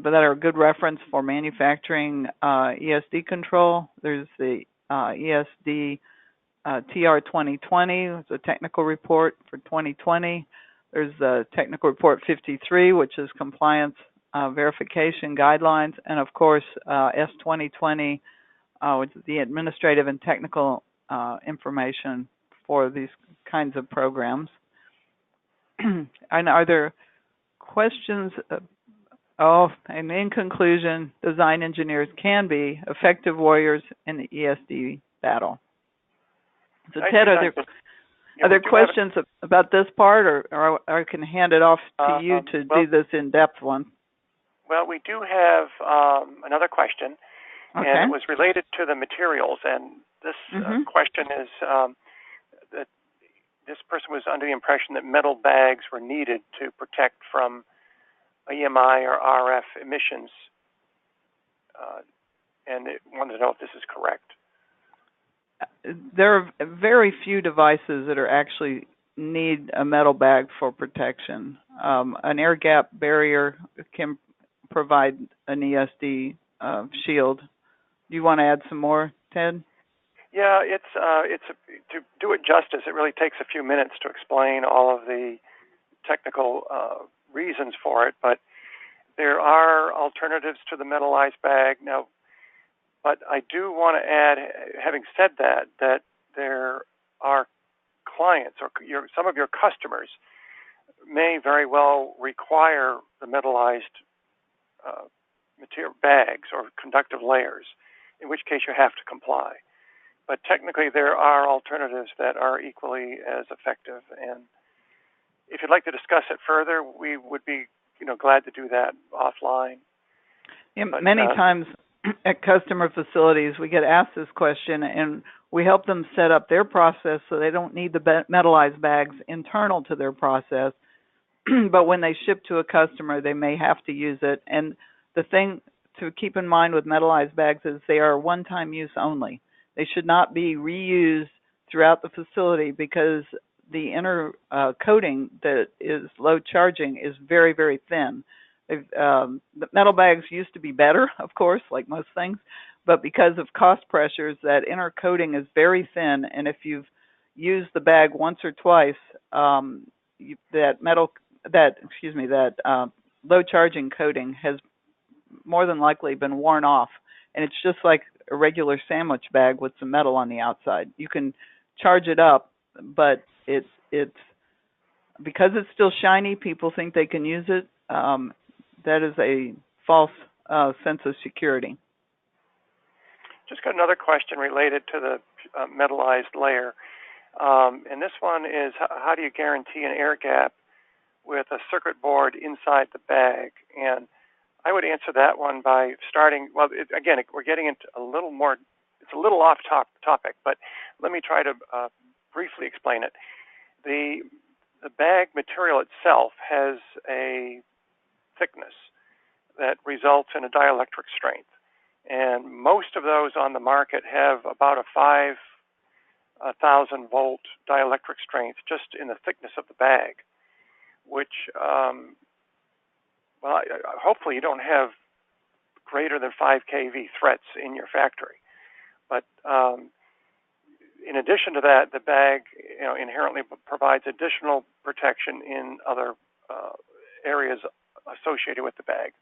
are a good reference for manufacturing ESD control. There's the ESD TR 2020, it's a technical report for 2020. There's the technical report 53, which is compliance verification guidelines, and of course S 2020, which is the administrative and technical information for these kinds of programs. And are there questions? And in conclusion, design engineers can be effective warriors in the ESD battle. So Ted, are there questions about this part, or I can hand it off to you to do this in-depth one? Well, we do have another question, okay. And it was related to the materials. And this question is that this person was under the impression that metal bags were needed to protect from EMI or RF emissions, and it wanted to know if this is correct. There are very few devices that are actually need a metal bag for protection. An air gap barrier can provide an ESD shield. Do you want to add some more, Ted? Yeah, to do it justice, it really takes a few minutes to explain all of the technical reasons for it, but there are alternatives to the metallized bag. Now, but I do want to add, having said that there are clients or some of your customers may very well require the metallized material bags or conductive layers, in which case you have to comply. But technically, there are alternatives that are equally as effective. And if you'd like to discuss it further, we would be, glad to do that offline. Yeah, but, many times at customer facilities, we get asked this question, and we help them set up their process so they don't need the metallized bags internal to their process. But when they ship to a customer, they may have to use it. And the thing to keep in mind with metallized bags is they are one-time use only. They should not be reused throughout the facility because the inner coating that is low charging is very, very thin. The metal bags used to be better, of course, like most things, but because of cost pressures, that inner coating is very thin, and if you've used the bag once or twice, that low charging coating has more than likely been worn off, and it's just like a regular sandwich bag with some metal on the outside. You can charge it up, but it's because it's still shiny, people think they can use it. That is a false sense of security. Just got another question related to the metallized layer. And this one is, how do you guarantee an air gap with a circuit board inside the bag? And I would answer that one by starting, again, we're getting into a little more, it's a little off topic, but let me try to briefly explain it. The bag material itself has a thickness that results in a dielectric strength. And most of those on the market have about a 5,000 volt dielectric strength just in the thickness of the bag, which, hopefully you don't have greater than 5 kV threats in your factory. But in addition to that, the bag inherently provides additional protection in other areas associated with the bag.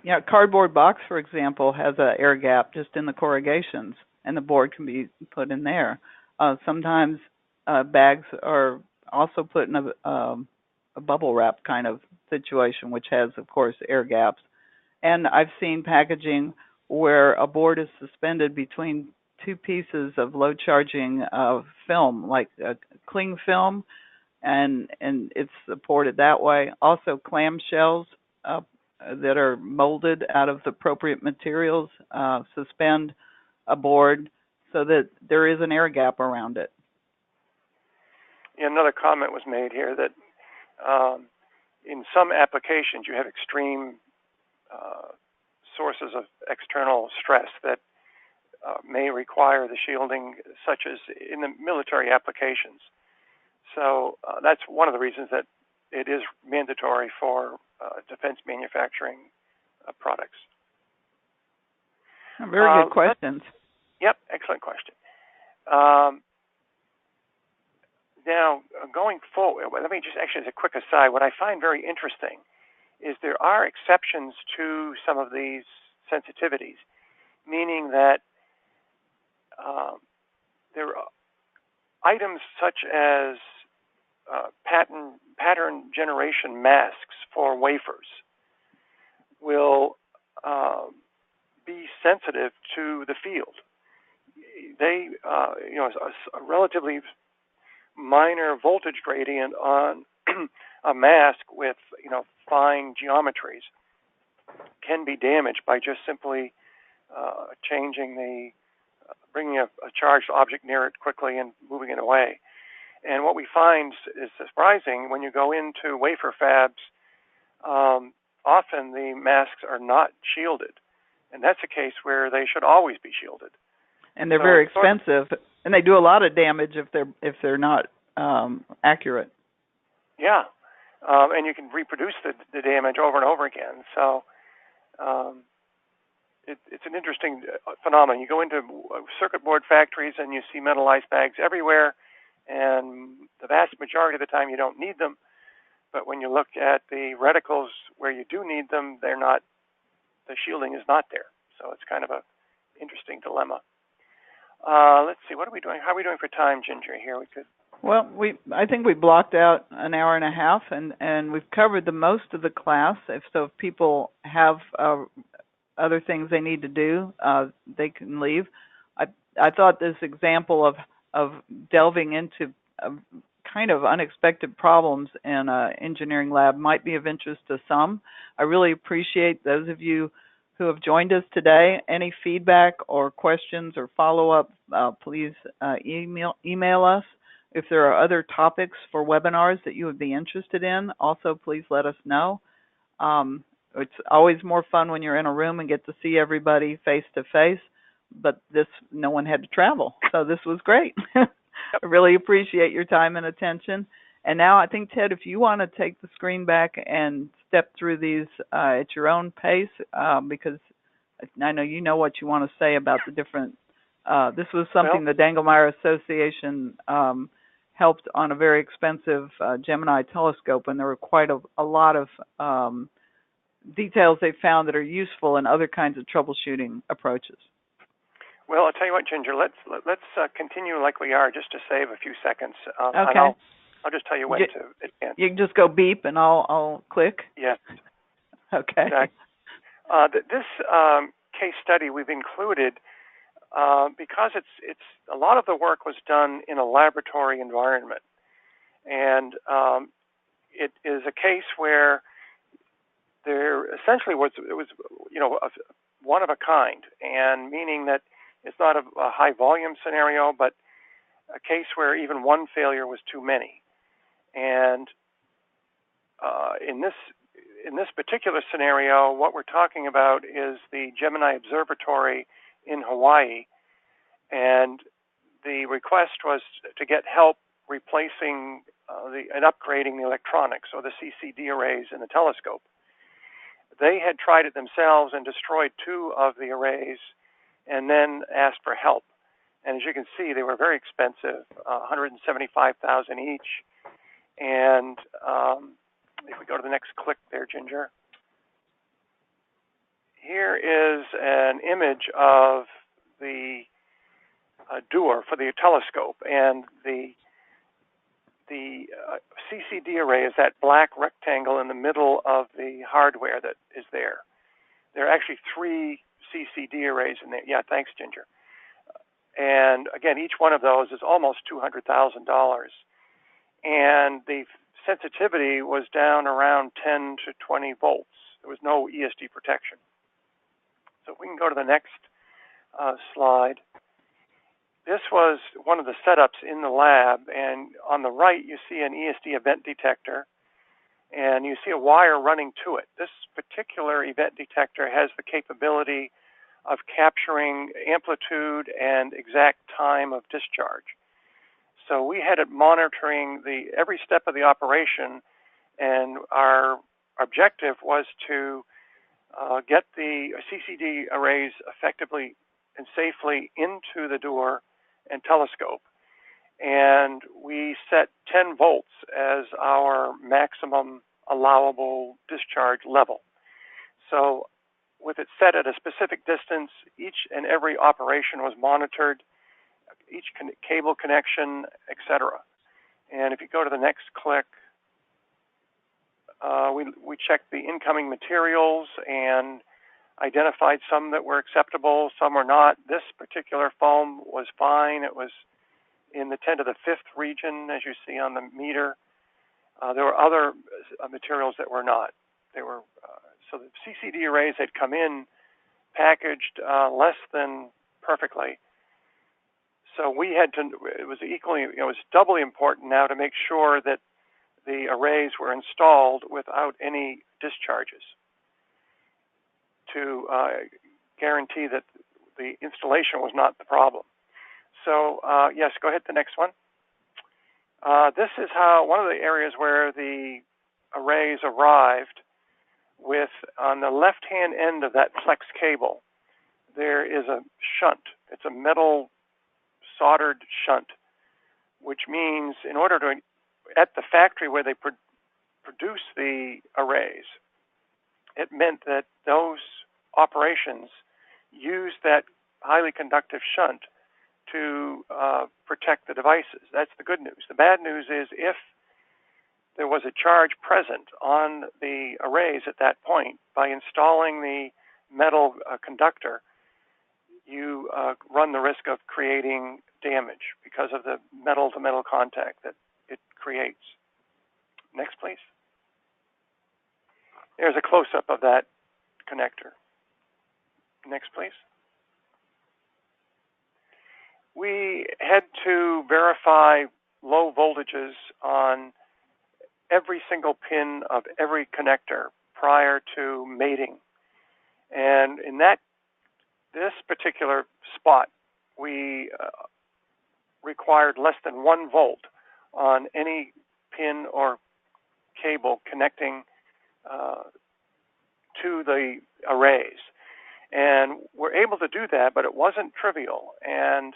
Yeah, cardboard box, for example, has an air gap just in the corrugations, and the board can be put in there. Sometimes bags are also put in a bubble wrap kind of situation, which has, of course, air gaps. And I've seen packaging where a board is suspended between two pieces of low charging film, like cling film, and it's supported that way. Also, clamshells that are molded out of the appropriate materials suspend a board so that there is an air gap around it. Yeah, another comment was made here that in some applications you have extreme sources of external stress that may require the shielding, such as in the military applications. So that's one of the reasons that it is mandatory for defense manufacturing products. Very good questions. Yep, excellent question. Now, going forward, let me just actually, as a quick aside, what I find very interesting is there are exceptions to some of these sensitivities, meaning that there are items such as pattern generation masks for wafers will be sensitive to the field. They, a relatively minor voltage gradient on a mask with, fine geometries can be damaged by just simply bringing a charged object near it quickly and moving it away. And what we find is surprising when you go into wafer fabs, often the masks are not shielded. And that's a case where they should always be shielded. And they're very expensive, and they do a lot of damage if they're not accurate. Yeah, and you can reproduce the damage over and over again. So um, it's an interesting phenomenon. You go into circuit board factories and you see metal ice bags everywhere, and the vast majority of the time you don't need them. But when you look at the reticles where you do need them, they're not. The shielding is not there. So it's kind of a interesting dilemma. Let's see. What are we doing? How are we doing for time, Ginger? Here we could. Well, I think we blocked out an hour and a half, and we've covered the most of the class. If people have other things they need to do, they can leave. I thought this example of delving into kind of unexpected problems in an engineering lab might be of interest to some. I really appreciate those of you who have joined us today. Any feedback or questions or follow-up, please email us. If there are other topics for webinars that you would be interested in, also please let us know. It's always more fun when you're in a room and get to see everybody face to face, but no one had to travel, so this was great. I really appreciate your time and attention. And now I think, Ted, if you want to take the screen back and step through these at your own pace, because I know you know what you want to say about the different, this was something the Dangelmayer Association helped on a very expensive Gemini telescope, and there were quite a lot of details they found that are useful in other kinds of troubleshooting approaches. Well, I'll tell you what, Ginger. Let's continue like we are, just to save a few seconds. Okay. And I'll just tell you when to advance. You can just go beep, and I'll click. Yes. Okay. Exactly. This case study we've included because it's a lot of the work was done in a laboratory environment, and it is a case where there essentially was one of a kind, and meaning that it's not a high volume scenario, but a case where even one failure was too many. And in this particular scenario, what we're talking about is the Gemini Observatory in Hawaii, and the request was to get help replacing and upgrading the electronics, or the CCD arrays in the telescope. They had tried it themselves and destroyed two of the arrays, and then asked for help. And as you can see, they were very expensive, $175,000 each. And if we go to the next click there, Ginger, here is an image of the door for the telescope, and the CCD array is that black rectangle in the middle of the hardware that is there. There are actually three CCD arrays in there. Yeah, thanks, Ginger. And again, each one of those is almost $200,000. And the sensitivity was down around 10 to 20 volts. There was no ESD protection. So if we can go to the next slide. This was one of the setups in the lab, and on the right you see an ESD event detector, and you see a wire running to it. This particular event detector has the capability of capturing amplitude and exact time of discharge. So we had it monitoring every step of the operation, and our objective was to get the CCD arrays effectively and safely into the door and telescope. And we set 10 volts as our maximum allowable discharge level. So with it set at a specific distance, each and every operation was monitored, each cable connection, etc. And if you go to the next click, we checked the incoming materials and identified some that were acceptable, some were not. This particular foam was fine. It was in the 10 to the 5th region, as you see on the meter. There were other materials that were not. So the CCD arrays had come in packaged less than perfectly. So we had to. It was doubly important now to make sure that the arrays were installed without any discharges, to guarantee that the installation was not the problem. So yes, go ahead to the next one. This is one of the areas where the arrays arrived with, on the left-hand end of that flex cable, there is a shunt. It's a metal soldered shunt, which means in order to, at the factory where they produce the arrays, it meant that those operations use that highly conductive shunt to protect the devices. That's the good news. The bad news is if there was a charge present on the arrays at that point, by installing the metal conductor, you run the risk of creating damage because of the metal-to-metal contact that it creates. Next, please. There's a close-up of that connector. Next, please. We had to verify low voltages on every single pin of every connector prior to mating. And in this particular spot, we required less than 1 volt on any pin or cable connecting to the arrays. And we're able to do that, but it wasn't trivial. And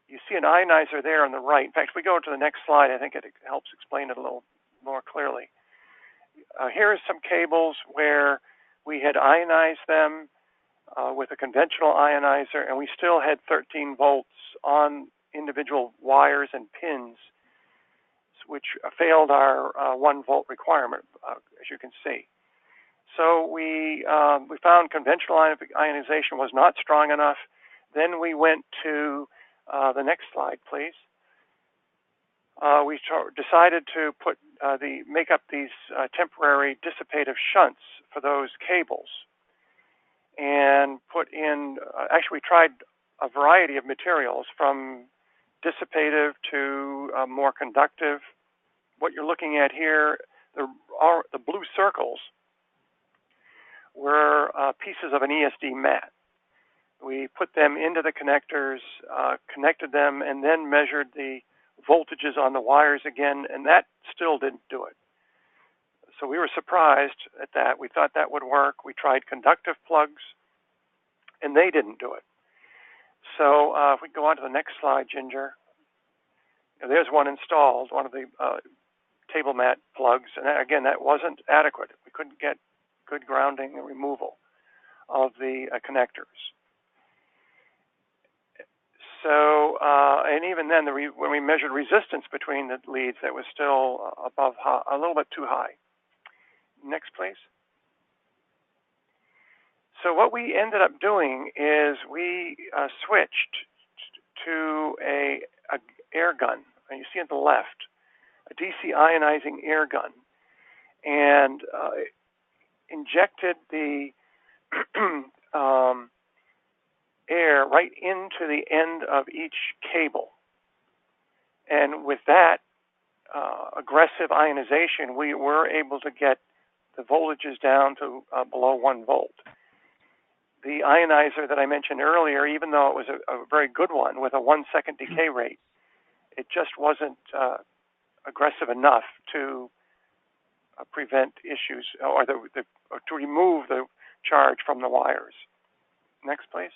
you see an ionizer there on the right. In fact, if we go to the next slide, I think it helps explain it a little more clearly. Here are some cables where we had ionized them with a conventional ionizer, and we still had 13 volts on individual wires and pins, which failed our 1 volt requirement, as you can see. So we found conventional ionization was not strong enough. Then we went to the next slide, please. We decided to make up these temporary dissipative shunts for those cables, and put in. Actually, we tried a variety of materials, from dissipative to more conductive. What you're looking at here, the blue circles, were pieces of an ESD mat. We put them into the connectors, connected them, and then measured the voltages on the wires again, and that still didn't do it. So we were surprised at that. We thought that would work. We tried conductive plugs, and they didn't do it. So if we go on to the next slide, Ginger. There's one installed, one of the table mat plugs, and again, that wasn't adequate. We couldn't get good grounding and removal of the connectors. So, and even then, when we measured resistance between the leads, that was still above a little bit too high. Next, please. So what we ended up doing is we switched to a air gun. And you see on the left, a DC ionizing air gun, and injected the air right into the end of each cable. And with that aggressive ionization, we were able to get the voltages down to below 1 volt. The ionizer that I mentioned earlier, even though it was a very good one with a 1-second decay rate, it just wasn't aggressive enough to prevent issues or to remove the charge from the wires. Next, please.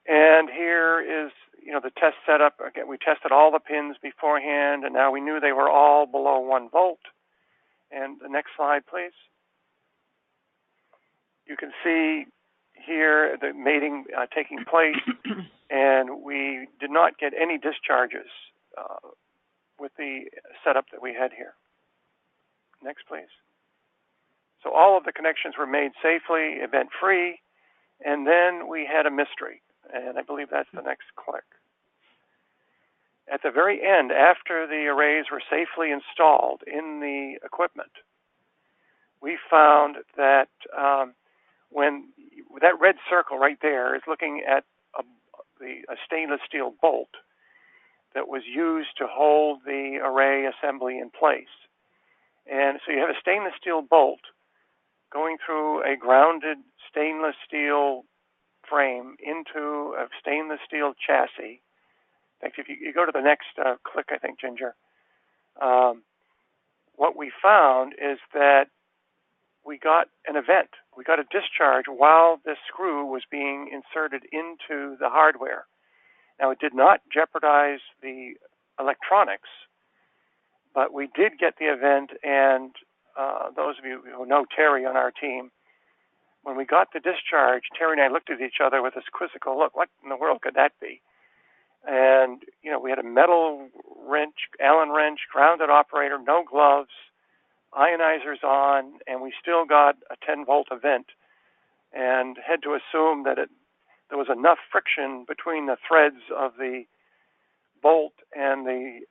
And here is, the test setup. Again, we tested all the pins beforehand, and now we knew they were all below 1 volt. And the next slide, please. You can see here the mating taking place, and we did not get any discharges with the setup that we had here. Next, please. So all of the connections were made safely, event-free, and then we had a mystery, and I believe that's the next click. At the very end, after the arrays were safely installed in the equipment, we found that when that red circle right there is looking at a stainless steel bolt that was used to hold the array assembly in place. And so you have a stainless steel bolt going through a grounded stainless steel frame into a stainless steel chassis, fact, if you go to the next click, I think, Ginger, what we found is that we got an event. We got a discharge while this screw was being inserted into the hardware. Now, it did not jeopardize the electronics, but we did get the event, and those of you who know Terry on our team, when we got the discharge, Terry and I looked at each other with this quizzical look. What in the world could that be? And, we had a metal wrench, Allen wrench, grounded operator, no gloves, ionizers on, and we still got a 10-volt event, and had to assume that there was enough friction between the threads of the bolt and the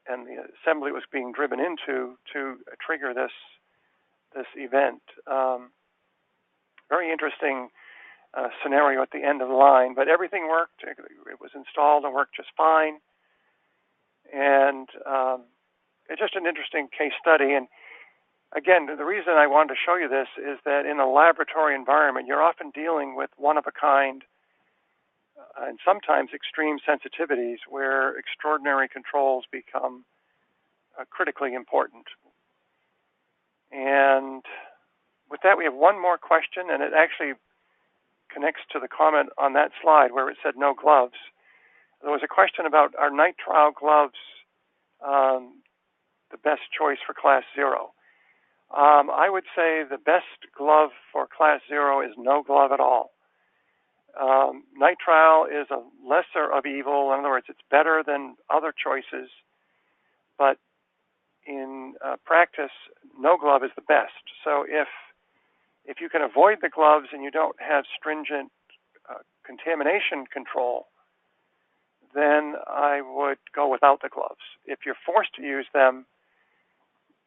assembly was being driven into to trigger this event. Very interesting scenario at the end of the line, but everything worked. It was installed and worked just fine. And it's just an interesting case study. And again, the reason I wanted to show you this is that in a laboratory environment, you're often dealing with one-of-a-kind and sometimes extreme sensitivities where extraordinary controls become critically important. And with that, we have one more question, and it actually connects to the comment on that slide where it said no gloves. There was a question about are nitrile gloves the best choice for Class 0. I would say the best glove for Class 0 is no glove at all. Nitrile is a lesser of evil. In other words, it's better than other choices, but in practice, no glove is the best. So if you can avoid the gloves and you don't have stringent contamination control, then I would go without the gloves. If you're forced to use them,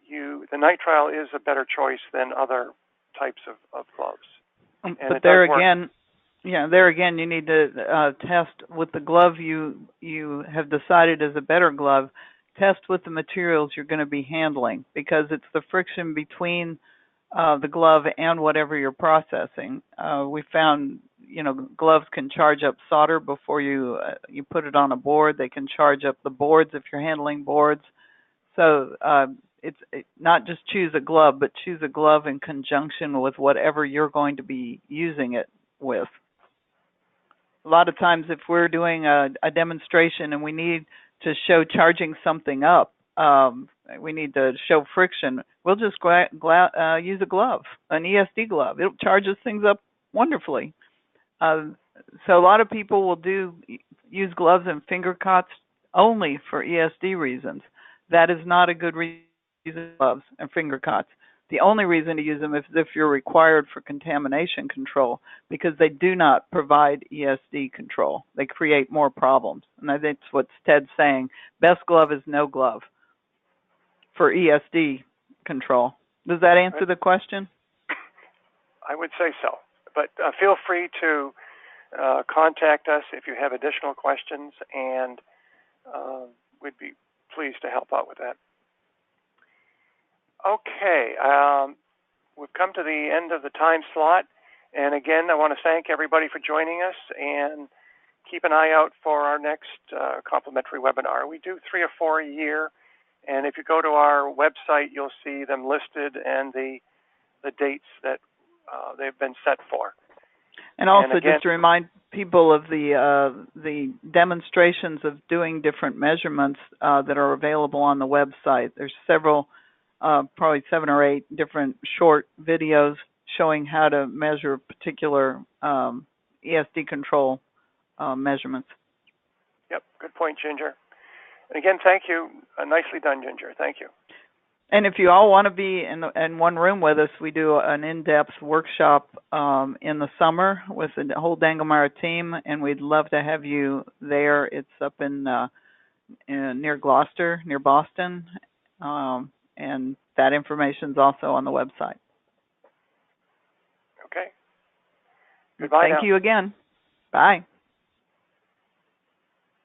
the nitrile is a better choice than other types of gloves. But there again, you need to test with the glove you have decided is a better glove. Test with the materials you're going to be handling, because it's the friction between the glove and whatever you're processing. We found, gloves can charge up solder before you put it on a board. They can charge up the boards if you're handling boards. So it's not just choose a glove, but choose a glove in conjunction with whatever you're going to be using it with. A lot of times if we're doing a demonstration and we need to show charging something up, we need to show friction, we'll just use a glove, an ESD glove. It charges things up wonderfully. So a lot of people will use gloves and finger cots only for ESD reasons. That is not a good reason to use gloves and finger cots. The only reason to use them is if you're required for contamination control, because they do not provide ESD control. They create more problems. And I think that's what Ted's saying. Best glove is no glove for ESD control. Does that answer the question? I would say so. But feel free to contact us if you have additional questions, and we'd be pleased to help out with that. Okay, we've come to the end of the time slot, and again, I want to thank everybody for joining us, and keep an eye out for our next complimentary webinar. We do 3 or 4 a year, and if you go to our website, you'll see them listed and the dates that they've been set for. And also, again, just to remind people of the demonstrations of doing different measurements that are available on the website. There's several, probably 7 or 8 different short videos showing how to measure particular ESD control measurements. Yep, good point, Ginger. And again, thank you. Nicely done, Ginger. Thank you. And if you all want to be in one room with us, we do an in-depth workshop in the summer with the whole Dangelmayer team, and we'd love to have you there. It's up in near Gloucester, near Boston, and that information is also on the website. Okay. Goodbye. Thank you again. Bye.